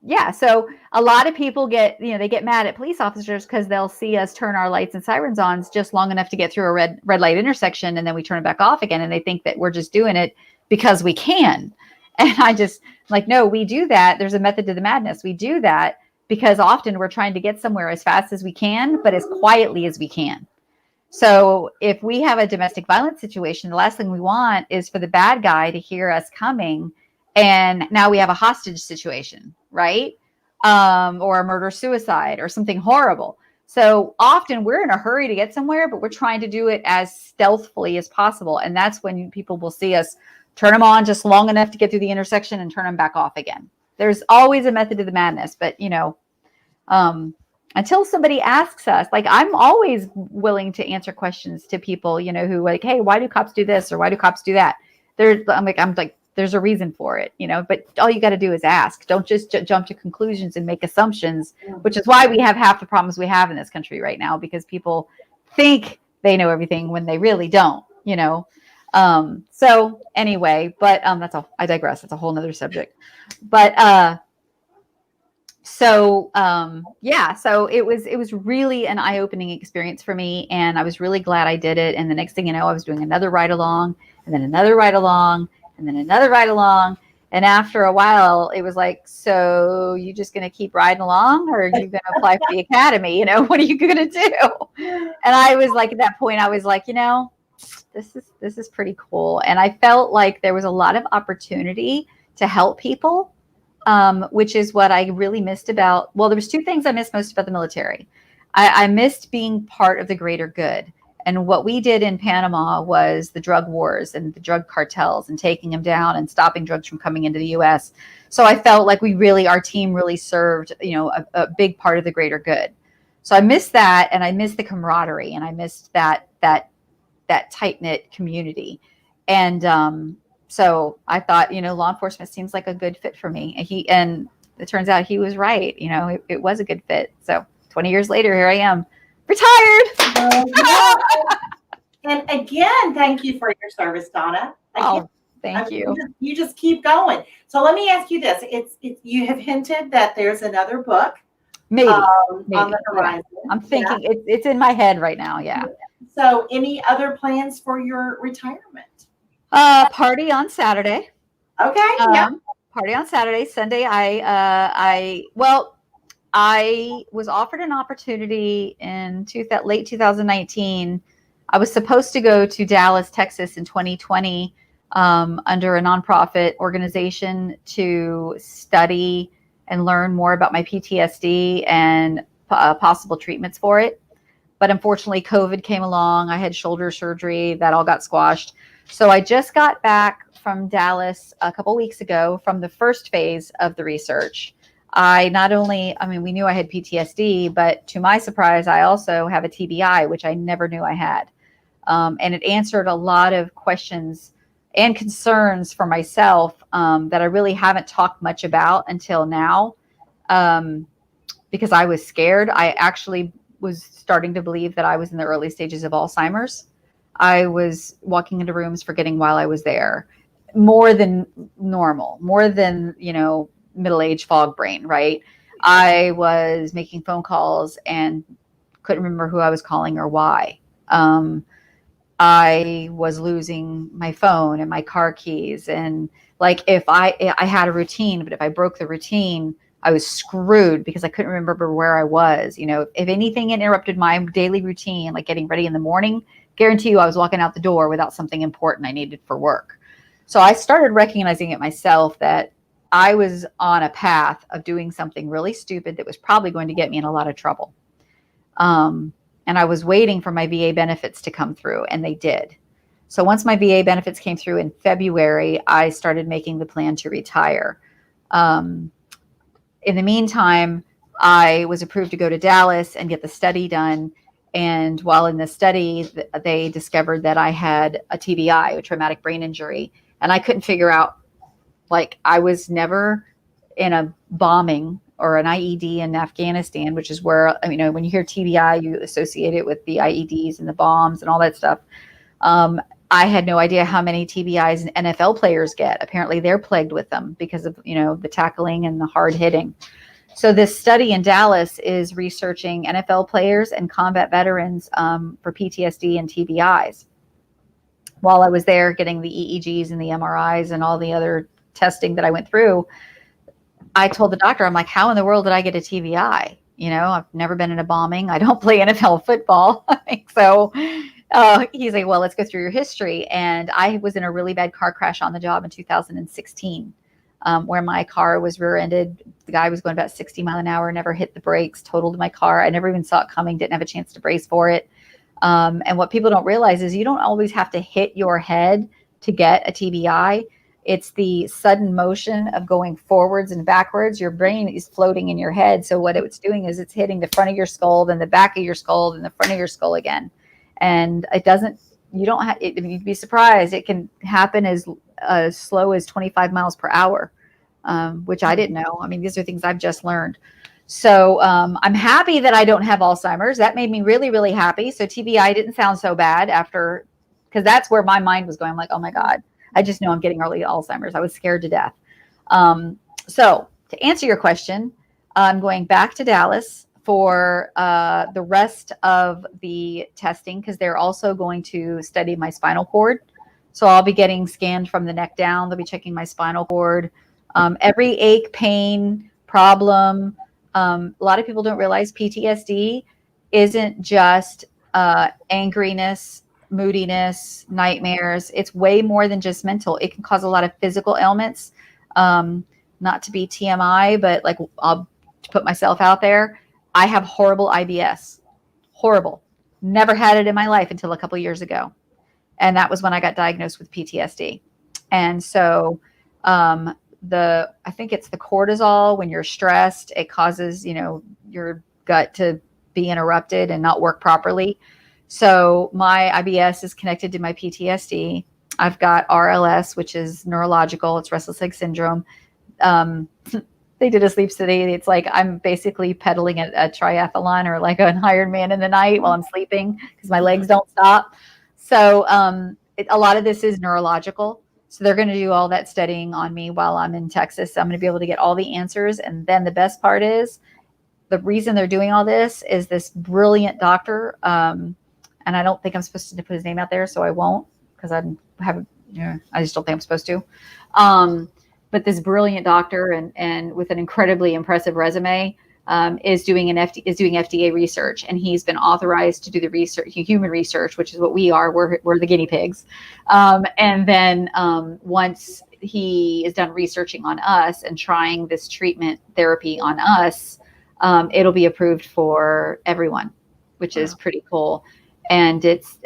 Yeah. So a lot of people they get mad at police officers because they'll see us turn our lights and sirens on just long enough to get through a red light intersection. And then we turn it back off again. And they think that we're just doing it because we can. And I just like, no, we do that. There's a method to the madness. We do that because often we're trying to get somewhere as fast as we can, but as quietly as we can. So if we have a domestic violence situation, the last thing we want is for the bad guy to hear us coming. And now we have a hostage situation, right? Or a murder suicide or something horrible. So often we're in a hurry to get somewhere, but we're trying to do it as stealthily as possible. And that's when people will see us turn them on just long enough to get through the intersection and turn them back off again. There's always a method to the madness, but until somebody asks us, like, I'm always willing to answer questions to people, who like, hey, why do cops do this? Or why do cops do that? I'm like, there's a reason for it, but all you got to do is ask. Don't just jump to conclusions and make assumptions, which is why we have half the problems we have in this country right now, because people think they know everything when they really don't, so anyway, but that's all. I digress. That's a whole nother subject. But so it was really an eye-opening experience for me, and I was really glad I did it. And the next thing you know, I was doing another ride along, and then another ride along, and then another ride along. And after a while, it was like, so you just going to keep riding along, or are you going to apply for the academy? What are you going to do? And I was like, at that point, I was like, this is pretty cool. And I felt like there was a lot of opportunity to help people, which is what I really missed about. Well, there was two things I missed most about the military. I missed being part of the greater good. And what we did in Panama was the drug wars and the drug cartels and taking them down and stopping drugs from coming into the U.S. So I felt like our team really served, a big part of the greater good. So I missed that, and I missed the camaraderie, and I missed that tight-knit community. And so I thought, law enforcement seems like a good fit for me. And it turns out he was right. It was a good fit. So 20 years later, here I am. Retired. And again, thank you for your service, Donna. Again, thank you. You just keep going. So let me ask you this: you have hinted that there's another book, maybe. on the horizon. I'm thinking it's in my head right now. Yeah. So, any other plans for your retirement? Party on Saturday. Okay. Yeah. Party on Saturday. Sunday, I was offered an opportunity in late 2019. I was supposed to go to Dallas, Texas in 2020 under a nonprofit organization to study and learn more about my PTSD and possible treatments for it. But unfortunately, COVID came along. I had shoulder surgery. That all got squashed. So I just got back from Dallas a couple weeks ago from the first phase of the research. We knew I had PTSD, but to my surprise, I also have a TBI, which I never knew I had. And it answered a lot of questions and concerns for myself that I really haven't talked much about until now, because I was scared. I actually was starting to believe that I was in the early stages of Alzheimer's. I was walking into rooms forgetting while I was there, more than normal, more than, middle-aged fog brain, right? I was making phone calls and couldn't remember who I was calling or why. I was losing my phone and my car keys. And like, if I had a routine, but if I broke the routine, I was screwed because I couldn't remember where I was. If anything interrupted my daily routine, like getting ready in the morning, guarantee you I was walking out the door without something important I needed for work. So I started recognizing it myself that I was on a path of doing something really stupid that was probably going to get me in a lot of trouble. And I was waiting for my VA benefits to come through, and they did. So once my VA benefits came through in February, I started making the plan to retire. In the meantime, I was approved to go to Dallas and get the study done. And while in the study, they discovered that I had a TBI, a traumatic brain injury. And I couldn't figure out, like, I was never in a bombing or an IED in Afghanistan, which is where, when you hear TBI, you associate it with the IEDs and the bombs and all that stuff. I had no idea how many TBIs NFL players get. Apparently they're plagued with them because of, the tackling and the hard hitting. So this study in Dallas is researching NFL players and combat veterans for PTSD and TBIs. While I was there getting the EEGs and the MRIs and all the other testing that I went through, I told the doctor, I'm like, how in the world did I get a TBI? I've never been in a bombing. I don't play NFL football. So he's like, well, let's go through your history. And I was in a really bad car crash on the job in 2016. where my car was rear-ended. The guy was going about 60 miles an hour, never hit the brakes, totaled my car. I never even saw it coming, didn't have a chance to brace for it. And what people don't realize is you don't always have to hit your head to get a TBI. It's the sudden motion of going forwards and backwards. Your brain is floating in your head. So what it's doing is it's hitting the front of your skull, then the back of your skull, then the front of your skull again. And it doesn't, you don't have, you'd be surprised. It can happen as slow as 25 miles per hour, which I didn't know. I mean, these are things I've just learned. So I'm happy that I don't have Alzheimer's. That made me really, really happy. So TBI didn't sound so bad after, because that's where my mind was going. I'm like, oh my God, I just know I'm getting early Alzheimer's. I was scared to death. So to answer your question, I'm going back to Dallas for the rest of the testing, because they're also going to study my spinal cord. So I'll be getting scanned from the neck down. They'll be checking my spinal cord. Every ache, pain, problem. A lot of people don't realize PTSD isn't just angriness, moodiness, nightmares. It's way more than just mental. It can cause a lot of physical ailments. Not to be TMI, but like I'll put myself out there. I have horrible IBS. Horrible. Never had it in my life until a couple of years ago. And that was when I got diagnosed with PTSD. And so I think it's the cortisol. When you're stressed, it causes, your gut to be interrupted and not work properly. So my IBS is connected to my PTSD. I've got RLS, which is neurological. It's restless leg syndrome. They did a sleep study. It's like I'm basically pedaling a triathlon or like an Ironman in the night while I'm sleeping because my legs don't stop. So a lot of this is neurological. So they're going to do all that studying on me while I'm in Texas. So I'm going to be able to get all the answers. And then the best part is the reason they're doing all this is this brilliant doctor. And I don't think I'm supposed to put his name out there, so I won't, because I just don't think I'm supposed to. But this brilliant doctor and with an incredibly impressive resume is doing FDA research, and he's been authorized to do the research, human research, which is what we are. We're the guinea pigs. And then once he is done researching on us and trying this treatment therapy on us, it'll be approved for everyone, which is pretty cool. And it's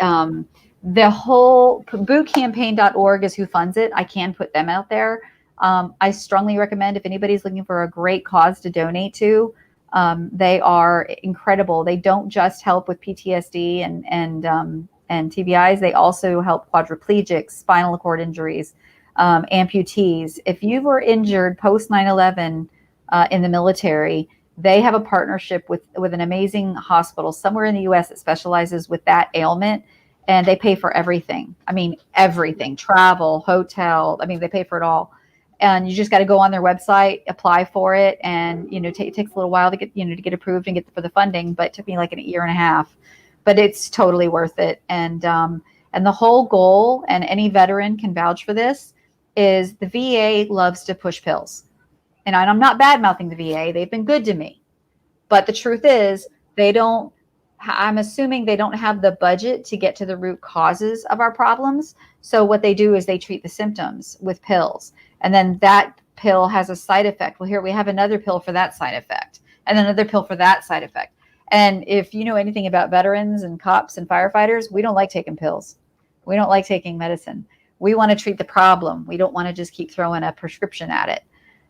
the whole bootcampaign.org is who funds it. I can put them out there. I strongly recommend if anybody's looking for a great cause to donate to, they are incredible. They don't just help with PTSD and TBIs. They also help quadriplegics, spinal cord injuries, amputees. If you were injured post 9/11 in the military, they have a partnership with an amazing hospital somewhere in the U.S. that specializes with that ailment, and they pay for everything. I mean, everything, travel, hotel. I mean, they pay for it all. And you just got to go on their website, apply for it. And, it takes a little while to get approved and get for the funding, but it took me like a year and a half, but it's totally worth it. And the whole goal, and any veteran can vouch for this, is the VA loves to push pills. And I'm not bad mouthing the VA. They've been good to me, but the truth is I'm assuming they don't have the budget to get to the root causes of our problems. So what they do is they treat the symptoms with pills. And then that pill has a side effect. Well, here we have another pill for that side effect, and another pill for that side effect. And if you know anything about veterans and cops and firefighters, we don't like taking pills. We don't like taking medicine. We want to treat the problem. We don't want to just keep throwing a prescription at it.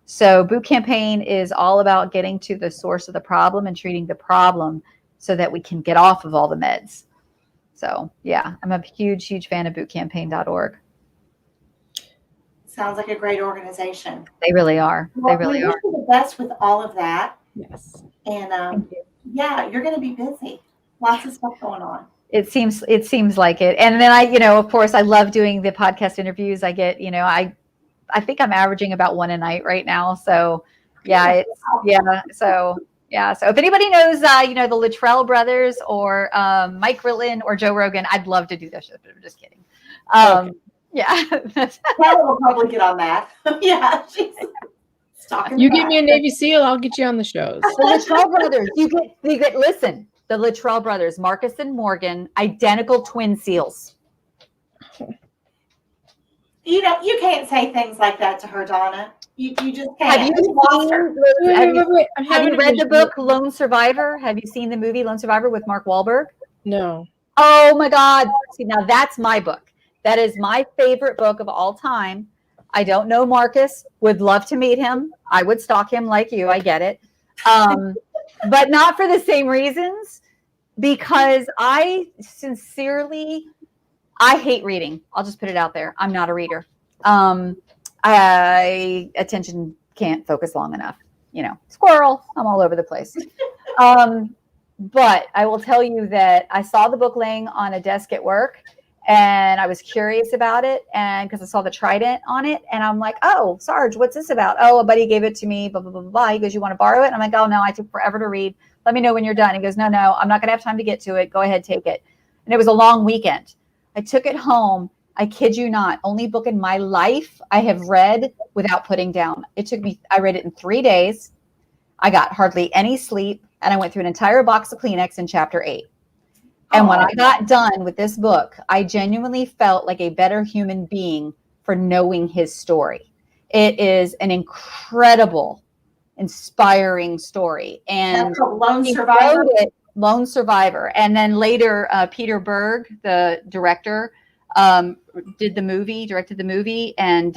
So Boot Campaign is all about getting to the source of the problem and treating the problem so that we can get off of all the meds. So yeah, I'm a huge, huge fan of bootcampaign.org. Sounds like a great organization. They really are. Well, they really are. We wish you the best with all of that. Yes. And yeah, you're going to be busy. Lots of stuff going on. It seems like it. And then of course, I love doing the podcast interviews. I get, I think I'm averaging about one a night right now. So yeah, So if anybody knows, the Luttrell brothers or Mike Rillen or Joe Rogan, I'd love to do those shows, but I'm just kidding. Okay. Yeah. Kellen will probably get on that. Yeah. She's talking. You give me a Navy SEAL, I'll get you on the shows. The Luttrell brothers, you get, listen, the Luttrell brothers, Marcus and Morgan, identical twin SEALs. You can't say things like that to her, Donna. You just Have can't. you Lost her. Wait. I'm have having you a read the vision. book Lone Survivor? Have you seen the movie Lone Survivor with Mark Wahlberg? No. Oh my God. See, now that's my book. That is my favorite book of all time. I don't know Marcus, would love to meet him. I would stalk him like you. I get it. But not for the same reasons, because I hate reading. I'll just put it out there. I'm not a reader. I attention can't focus long enough. Squirrel. I'm all over the place. But I will tell you that I saw the book laying on a desk at work, and I was curious about it, and because I saw the trident on it, and I'm like, oh, Sarge, what's this about? Oh, a buddy gave it to me, blah, blah, blah, blah. He goes, you want to borrow it? And I'm like, oh, no, I took forever to read. Let me know when you're done. He goes, no, I'm not going to have time to get to it. Go ahead, take it. And it was a long weekend. I took it home. I kid you not, only book in my life I have read without putting down. I read it in 3 days. I got hardly any sleep, and I went through an entire box of Kleenex in chapter 8. And when I got done with this book, I genuinely felt like a better human being for knowing his story. It is an incredible, inspiring story. And That's a Lone Survivor. Lone Survivor. And then later, Peter Berg, the director, directed the movie, and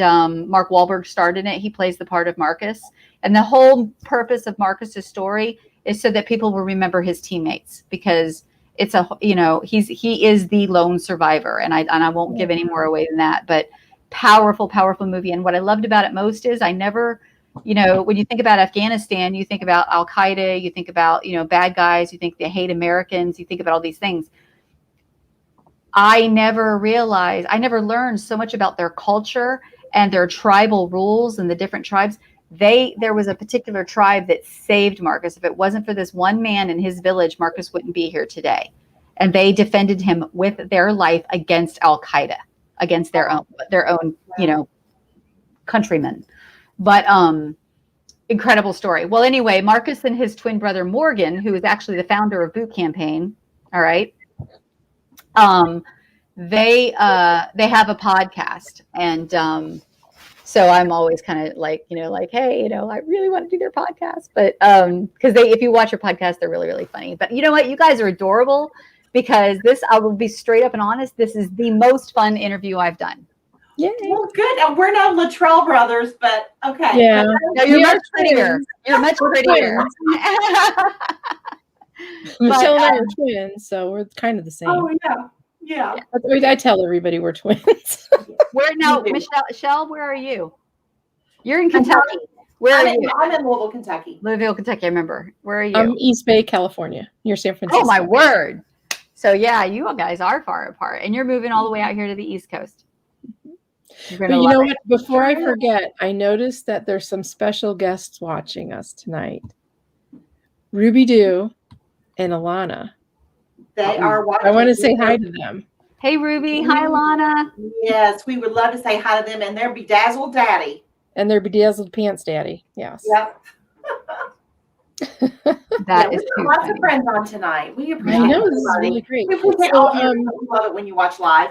Mark Wahlberg starred in it. He plays the part of Marcus. And the whole purpose of Marcus's story is so that people will remember his teammates, because he is the lone survivor, and I won't give any more away than that. But powerful movie. And what I loved about it most is I never, when you think about Afghanistan, you think about Al Qaeda, you think about bad guys, you think they hate Americans, you think about all these things. I never learned so much about their culture and their tribal rules and the different tribes. There was a particular tribe that saved Marcus. If it wasn't for this one man in his village, Marcus wouldn't be here today. And they defended him with their life against Al Qaeda, against their own, countrymen. But incredible story. Well, anyway, Marcus and his twin brother Morgan, who is actually the founder of Boot Campaign, all right. They have a podcast, and so I'm always kind of like, hey, I really want to do their podcast, but because if you watch your podcast, they're really, really funny. But you know what? You guys are adorable, because I will be straight up and honest. This is the most fun interview I've done. Yay. Well, good. And we're not Luttrell brothers, but okay. Yeah. But, you're much prettier. You're much prettier. Michelle and I are twins, so we're kind of the same. Oh, yeah. I tell everybody we're twins. Where now, Chelle, where are you? You're in Kentucky. Where are you? I'm in Louisville, Kentucky. Louisville, Kentucky. I remember. Where are you? I'm East Bay, California, near San Francisco. Oh my word! So yeah, you all guys are far apart, and you're moving all the way out here to the East Coast. But you know what? Before I forget, I noticed that there's some special guests watching us tonight. Ruby Doo and Alana. They are watching. I want to say hi to them. Hey, Ruby. Hi, Alana. Yes, we would love to say hi to them and their bedazzled daddy. And their bedazzled pants daddy. Yes. Yep. That is too lots funny. of friends on tonight. We appreciate I know, it. this is really great. We love it when you watch live.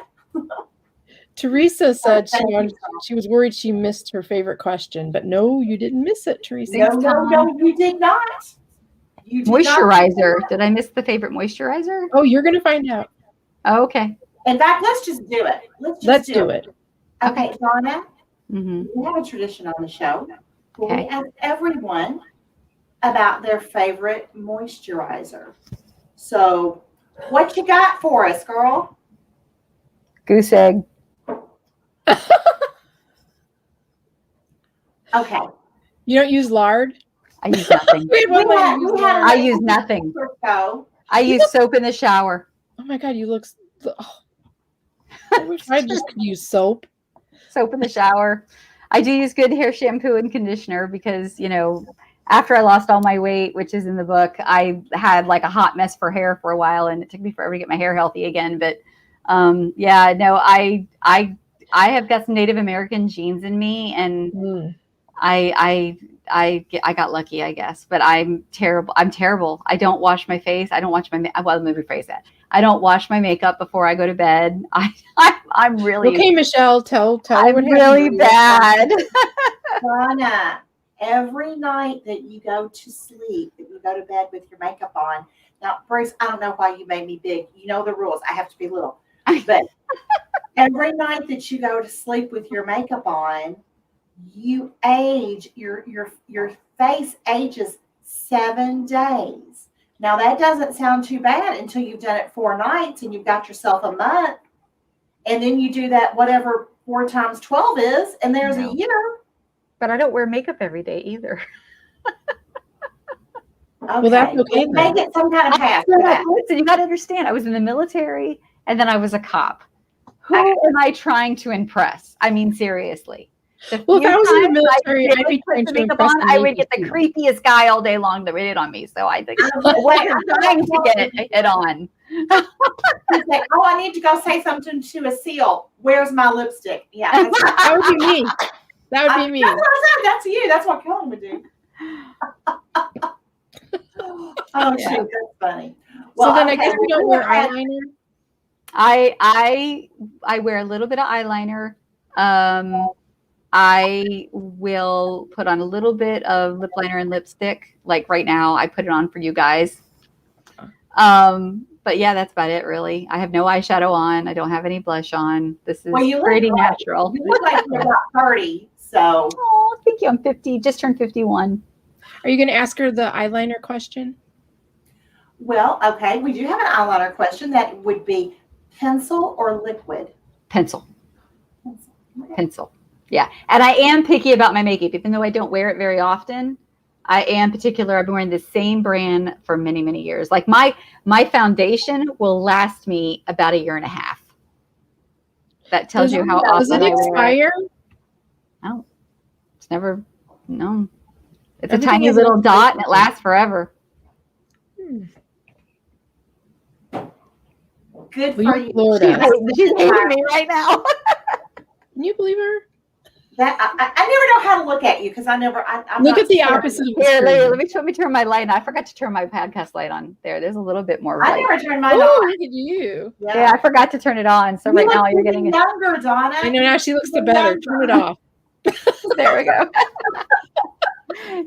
Teresa said she was worried she missed her favorite question, but no, you didn't miss it, Teresa. No, you did not. Moisturizer. Did I miss the favorite moisturizer? Oh, you're going to find out. Oh, okay. In fact, let's just do it. Let's do it. Okay, Donna, Mm-hmm. we have a tradition on the show. Okay. We ask everyone about their favorite moisturizer. So, what you got for us, girl? Goose egg. Okay. You don't use lard? I use nothing. I use nothing. I use soap in the shower. Oh my God, you look. I wish I just could use soap. Soap in the shower. I do use good hair shampoo and conditioner because, after I lost all my weight, which is in the book, I had like a hot mess for hair for a while, and it took me forever to get my hair healthy again. But I have got some Native American genes in me, and I I got lucky, I guess, but I'm terrible. I'm terrible. I don't wash my face. I don't wash my, well, let me rephrase that. I don't wash my makeup before I go to bed. I'm really, Okay, Michelle, tell I'm what really happened. bad. Donna, every night that you go to sleep, that you go to bed with your makeup on. Now, Bruce, I don't know why you made me big. You know the rules. I have to be little. But every night that you go to sleep with your makeup on, you age, your face ages 7 days. Now that doesn't sound too bad until you've done it 4 nights and you've got yourself a month. And then you do that whatever 4 times 12 is, and there's a year. But I don't wear makeup every day either. Okay. Well, that's okay. Make it some kind of pass. Listen, you got to understand, I was in the military and then I was a cop. Who am I trying to impress? I mean, seriously. Well, if I was in the military, I'd be trying to impress I would get the creepiest guy all day long to read it on me. So I think I wasn't trying to get it on. Like, oh, I need to go say something to a SEAL. Where's my lipstick? Yeah, that would be me. That would be me. That's what I said. That's you. That's what Kellen would do. Oh, shoot, that's funny. Well, so then I guess we don't wear eyeliner. I wear a little bit of eyeliner. I will put on a little bit of lip liner and lipstick. Like right now, I put it on for you guys. But yeah, that's about it, really. I have no eyeshadow on. I don't have any blush on. This is pretty natural. You look like you're about 30, so. Oh, thank you. I'm 50. Just turned 51. Are you going to ask her the eyeliner question? Well, okay. We do have an eyeliner question. That would be pencil or liquid? Pencil. Okay. Pencil. Yeah. And I am picky about my makeup, even though I don't wear it very often. I am particular. I've been wearing the same brand for many, many years. Like my foundation will last me about 1.5 years. That tells you how often I wear it. Does it expire? No. It's never, no. It's a tiny little dot and it lasts forever. Good for you. She's hating me right now. Can you believe her? That I never know how to look at you because I'm look at the opposite of the Here, screen. let me turn my light on. I forgot to turn my podcast light on. There's a little bit more I light. never turned mine on. Oh, look at you. Yeah, I forgot to turn it on. So right now you're getting younger, Donna. I know now she looks the better. Turn it off. There we go.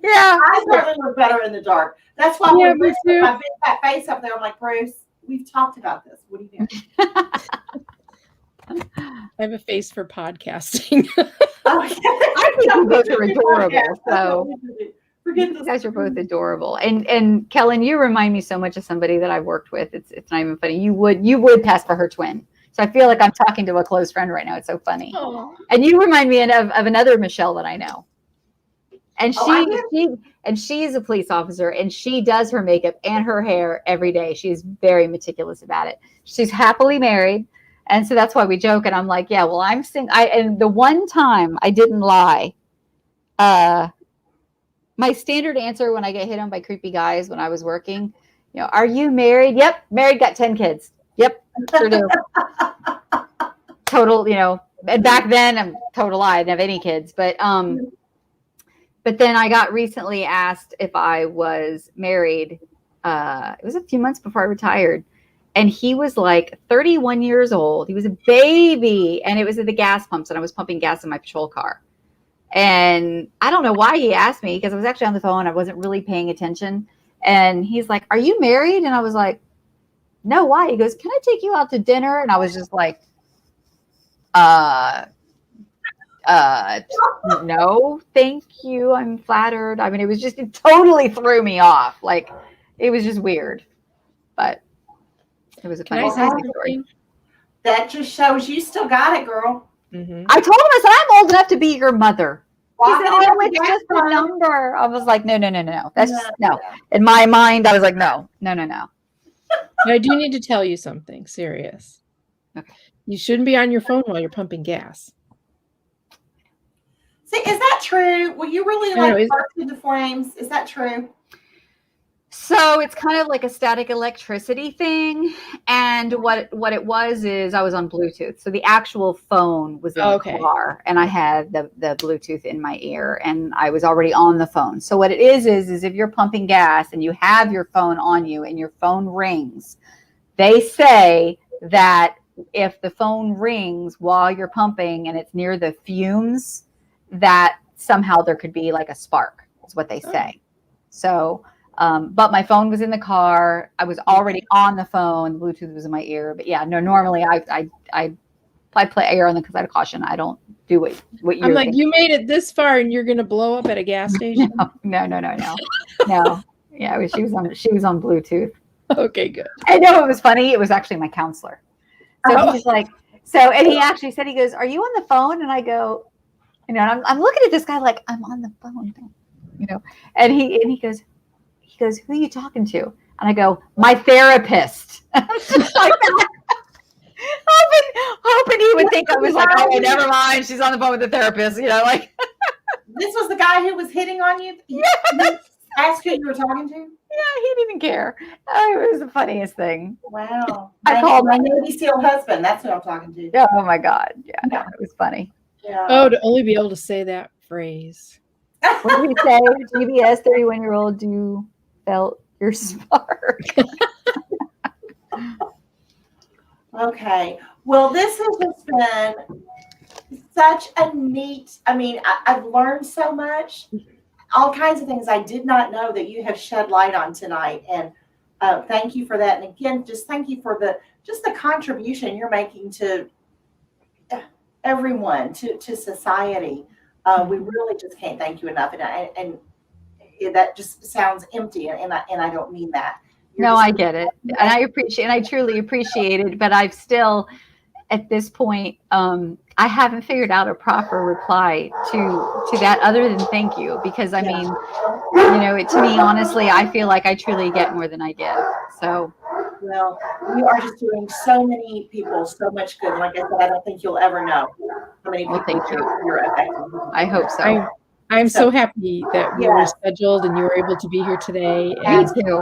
Yeah. I certainly look better in the dark. That's why when Bruce put my big fat face up there, I'm like, Bruce, we've talked about this. What are you doing? I have a face for podcasting. I think you both are adorable. So you guys are both adorable. And Kellen, you remind me so much of somebody that I've worked with. It's not even funny. You would pass for her twin. So I feel like I'm talking to a close friend right now. It's so funny. Aww. And you remind me of another Michelle that I know. And she's a police officer and she does her makeup and her hair every day. She's very meticulous about it. She's happily married. And so that's why we joke. And I'm like, yeah, well, I'm single. And the one time I didn't lie, my standard answer when I get hit on by creepy guys when I was working, are you married? Yep. Married, got 10 kids. Yep. Sure do. Total, and back then I'm total lie. I didn't have any kids, but then I got recently asked if I was married. It was a few months before I retired. And he was like 31 years old. He was a baby. And it was at the gas pumps. And I was pumping gas in my patrol car. And I don't know why he asked me because I was actually on the phone. I wasn't really paying attention. And he's like, are you married? And I was like, no, why? He goes, can I take you out to dinner? And I was just like, no, thank you. I'm flattered. I mean, it totally threw me off. Like, it was just weird. But it was a funny story. That just shows you still got it, girl. Mm-hmm. I told him, I said, I'm old enough to be your mother. He said, oh, it's just a number. I was like, no. That's no. In my mind, I was like, no. But I do need to tell you something serious. Okay. You shouldn't be on your phone while you're pumping gas. See, is that true? Will you really burst into flames? Is that true? So it's kind of like a static electricity thing. And what it was is I was on Bluetooth. So the actual phone was in the car and I had the Bluetooth in my ear and I was already on the phone. So what it is if you're pumping gas and you have your phone on you and your phone rings, they say that if the phone rings while you're pumping and it's near the fumes, that somehow there could be like a spark, is what they say. So, but my phone was in the car. I was already on the phone. The Bluetooth was in my ear. But yeah, no, normally I play air on the side of caution. I don't do what you're I'm like, thinking. you made it this far and you're going to blow up at a gas station? No. Yeah, she was on Bluetooth. Okay, good. I know it was funny. It was actually my counselor. So he's like, and he actually said, he goes, "Are you on the phone?" And I go, and I'm looking at this guy like, I'm on the phone, and he goes, "Who are you talking to?" And I go, "My therapist." Just like that. hoping he would think I was like, "Oh, never mind. She's on the phone with the therapist." Like. This was the guy who was hitting on you? He asked who you were talking to? Yeah, he didn't even care. It was the funniest thing. Wow. I called my Navy SEAL husband. That's who I'm talking to. Yeah, oh my God. Yeah, it was funny. Yeah. Oh, to only be able to say that phrase. What did he say? GBS 31-year-old, you felt your spark. Okay. Well, this has just been such a neat, I've learned so much. All kinds of things I did not know that you have shed light on tonight. And thank you for that. And again, just thank you for the contribution you're making to everyone, to society. We really just can't thank you enough. And that just sounds empty. And I don't mean that. I get it. And I truly appreciate it. But I've still, at this point, I haven't figured out a proper reply to that other than thank you, because to me, honestly, I feel like I truly get more than I give. So, well, you are just doing so many people so much good. Like I said, I don't think you'll ever know how many people you're affecting. I hope so. I'm so happy that we were scheduled and you were able to be here today. And Me too.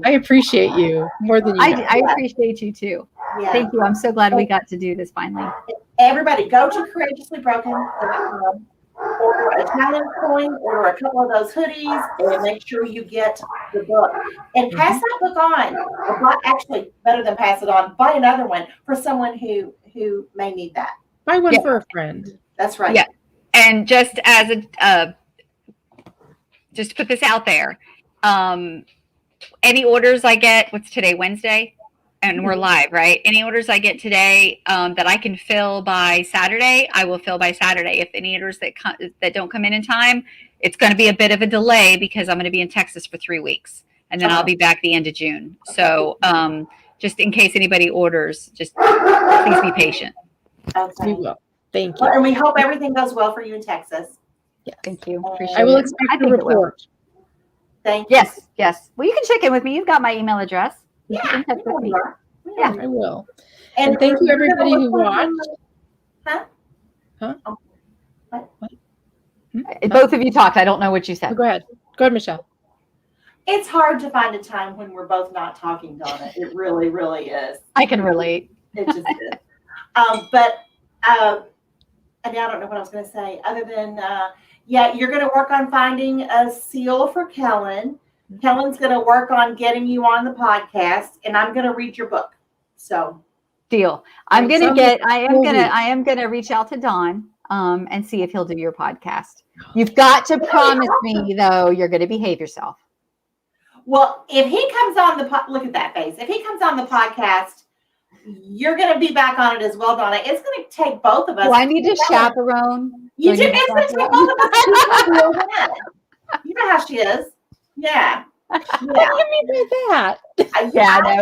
I appreciate you more than you know. I appreciate you too. Yeah. Thank you. I'm so glad we got to do this finally. Everybody, go to courageously.broken.com, order a challenge coin, order a couple of those hoodies, and make sure you get the book. And pass that book on. Or actually, better than pass it on, buy another one for someone who may need that. Buy one for a friend. That's right. Yeah. And just as just to put this out there, any orders I get, what's today, Wednesday? And we're live, right? Any orders I get today that I can fill by Saturday, I will fill by Saturday. If any orders that don't come in time, it's going to be a bit of a delay because I'm going to be in Texas for 3 weeks. And then I'll be back the end of June. So just in case anybody orders, just please be patient. Okay. We will. Thank you. Well, and we hope everything goes well for you in Texas. Yeah, thank you. I will expect the report. Thank you. Yes. Well, you can check in with me. You've got my email address. Yeah, I will. And thank you, everybody who watched. Huh? What? Both of you talked. I don't know what you said. Go ahead. Go ahead, Michelle. It's hard to find a time when we're both not talking, Donna. It really, really is. I can relate. It just is. But I don't know what I was going to say other than, you're going to work on finding a seal for Kellen. Kellen's going to work on getting you on the podcast, and I'm going to read your book. So, deal. I am going to reach out to Don and see if he'll do your podcast. You've got to promise me, though, you're going to behave yourself. Well, if he comes on look at that face. If he comes on the podcast, you're going to be back on it as well, Donna. It's going to take both of us. Do I need to chaperone? You do. It's going to take both of us. You know how she is. Yeah. What do you mean by that? No,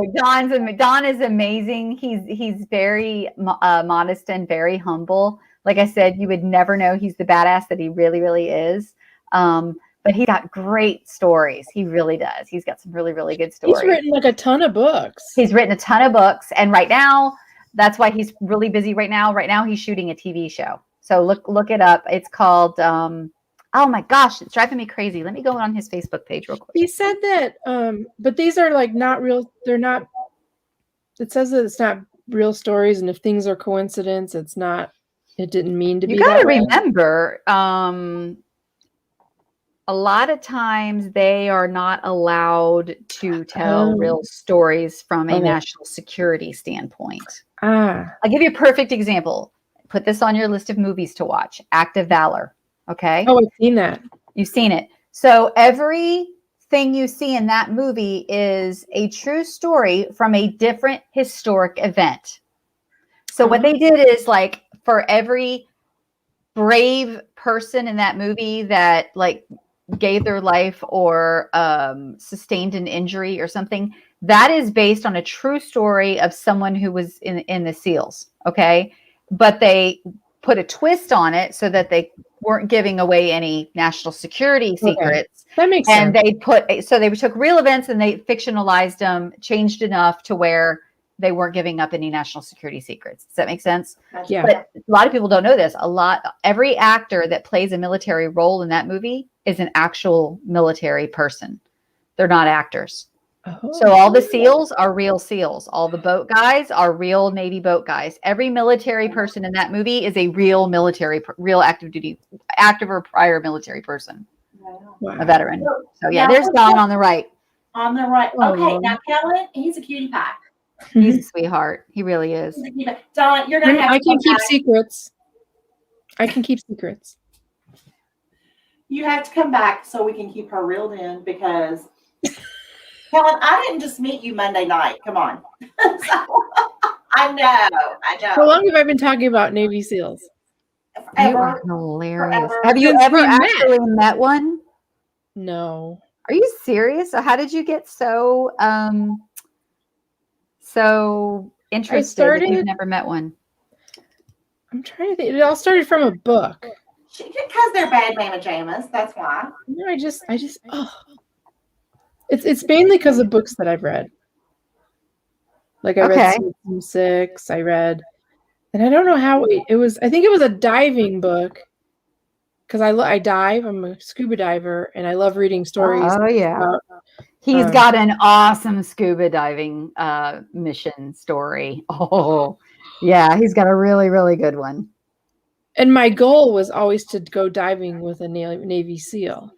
Don is amazing. He's very modest and very humble. Like I said, you would never know he's the badass that he really, really is. But he's got great stories. He really does. He's got some really, really good stories. He's written like a ton of books. He's written a ton of books. And right now, that's why he's really busy right now. Right now, he's shooting a TV show. So look it up. It's called Oh my gosh, it's driving me crazy. Let me go on his Facebook page real quick. He said that, but these are like not real. They're not. It says that it's not real stories, and if things are coincidence, it's not. It didn't mean to be You got that to way. remember, a lot of times they are not allowed to tell real stories from a national security standpoint. I'll give you a perfect example. Put this on your list of movies to watch. Act of Valor. Okay. Oh, I've seen that. You've seen it. So everything you see in that movie is a true story from a different historic event. So what they did is, like, for every brave person in that movie that like gave their life or sustained an injury or something, that is based on a true story of someone who was in the SEALs. Okay. But they put a twist on it so that they weren't giving away any national security secrets. That makes sense. And they took real events and they fictionalized them, changed enough to where they weren't giving up any national security secrets. Does that make sense? Yeah. But a lot of people don't know this. Every actor that plays a military role in that movie is an actual military person. They're not actors. So all the SEALs are real SEALs. All the boat guys are real Navy boat guys. Every military person in that movie is a real real active or prior military person, a veteran. So yeah, there's Don on the right. On the right. Okay, now Kellen, he's a cutie pie. He's a sweetheart. He really is. Don, you're gonna have to I can keep secrets. I can keep secrets. You have to come back so we can keep her reeled in, because Kellen, I didn't just meet you Monday night. Come on. I know. How long have I been talking about Navy SEALs? You are hilarious. Have you ever actually met one? No. Are you serious? So how did you get so interested if you've never met one? I'm trying to think. It all started from a book. Because they're bad mama jammas. That's why. No, It's mainly because of books that I've read. Like I read Season 6. I read, and I don't know how it was. I think it was a diving book, because I dive. I'm a scuba diver, and I love reading stories. Oh yeah, he's got an awesome scuba diving mission story. Oh yeah, he's got a really, really good one. And my goal was always to go diving with a Navy SEAL.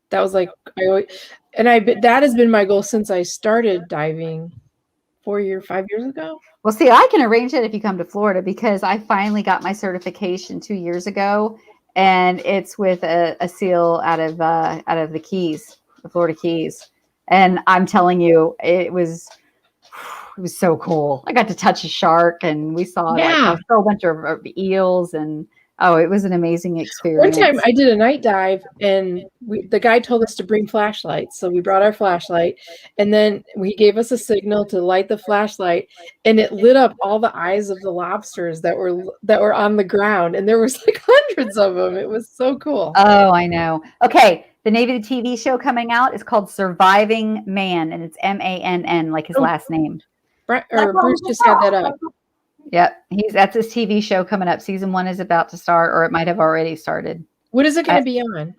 That was like that has been my goal since I started diving 5 years ago. Well, see, I can arrange it if you come to Florida, because I finally got my certification 2 years ago, and it's with a SEAL out of the Keys, the Florida Keys. And I'm telling you, it was so cool. I got to touch a shark, and we saw like a whole bunch of eels, and it was an amazing experience. One time I did a night dive, and the guy told us to bring flashlights. So we brought our flashlight, and then he gave us a signal to light the flashlight, and it lit up all the eyes of the lobsters that were on the ground. And there was like hundreds of them. It was so cool. Oh, I know. Okay. The Navy TV show coming out is called Surviving Man, and it's MANN, like his last name. Bruce just had that up. Yep, that's his TV show coming up. Season 1 is about to start, or it might have already started. What is it going to be on?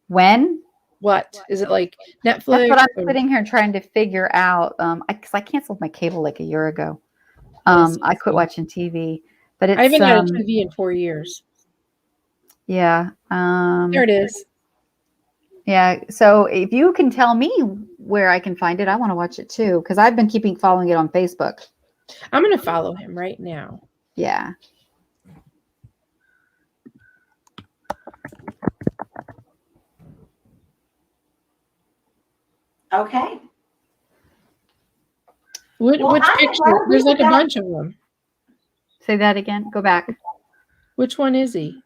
When? What is it, like Netflix? That's what I'm sitting here trying to figure out. Because I canceled my cable like a year ago. I quit watching TV, but I haven't had a TV in 4 years. Yeah. There it is. Yeah. So if you can tell me where I can find it, I want to watch it too, because I've been following it on Facebook. I'm going to follow him right now. Yeah. Okay. Which picture? There's like a bunch of them. Say that again. Go back. Which one is he?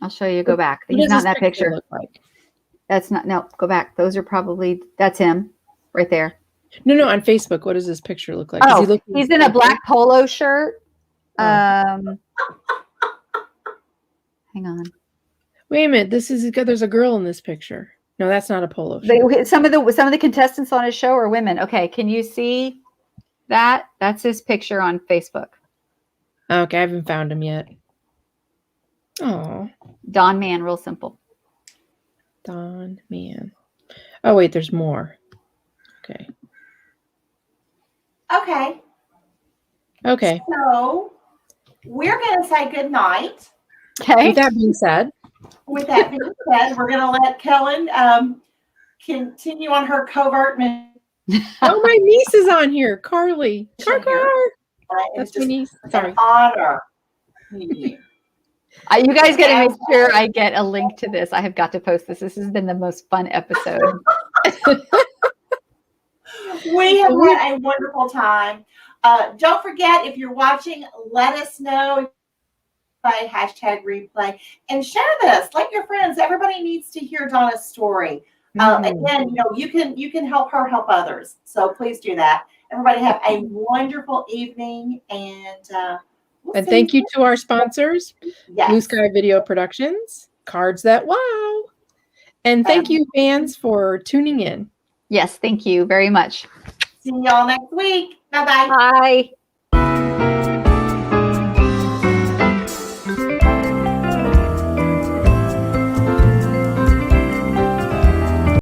I'll show you. Go back. He's not in that picture. Look like? That's not. No, go back. Those are probably. That's him, right there. No. On Facebook, what does this picture look like? Oh, he's in a black polo shirt. Hang on. Wait a minute. There's a girl in this picture. No, that's not a polo shirt. Some of the contestants on his show are women. Okay, can you see that? That's his picture on Facebook. Okay, I haven't found him yet. Oh. Don Man, real simple. Don Man. Oh, wait, there's more. Okay. Okay. Okay. So we're going to say good night. Okay. With that being said, With that being said, we're going to let Kellen continue on her covert mission. oh, my niece is on here. Carly. Car. It's That's my just niece. Sorry. an honor meeting you. You guys got to make sure I get a link to this. I have got to post this. This has been the most fun episode. We have had a wonderful time. Don't forget, if you're watching, let us know. Hashtag replay and share this. Let your friends. Everybody needs to hear Donna's story. Again, you can help her help others. So please do that. Everybody have a wonderful evening, and thank you to our sponsors, yes. Blue Sky Video Productions, Cards That Wow. And thank you, fans, for tuning in. Yes, thank you very much. See y'all next week. Bye-bye. Bye.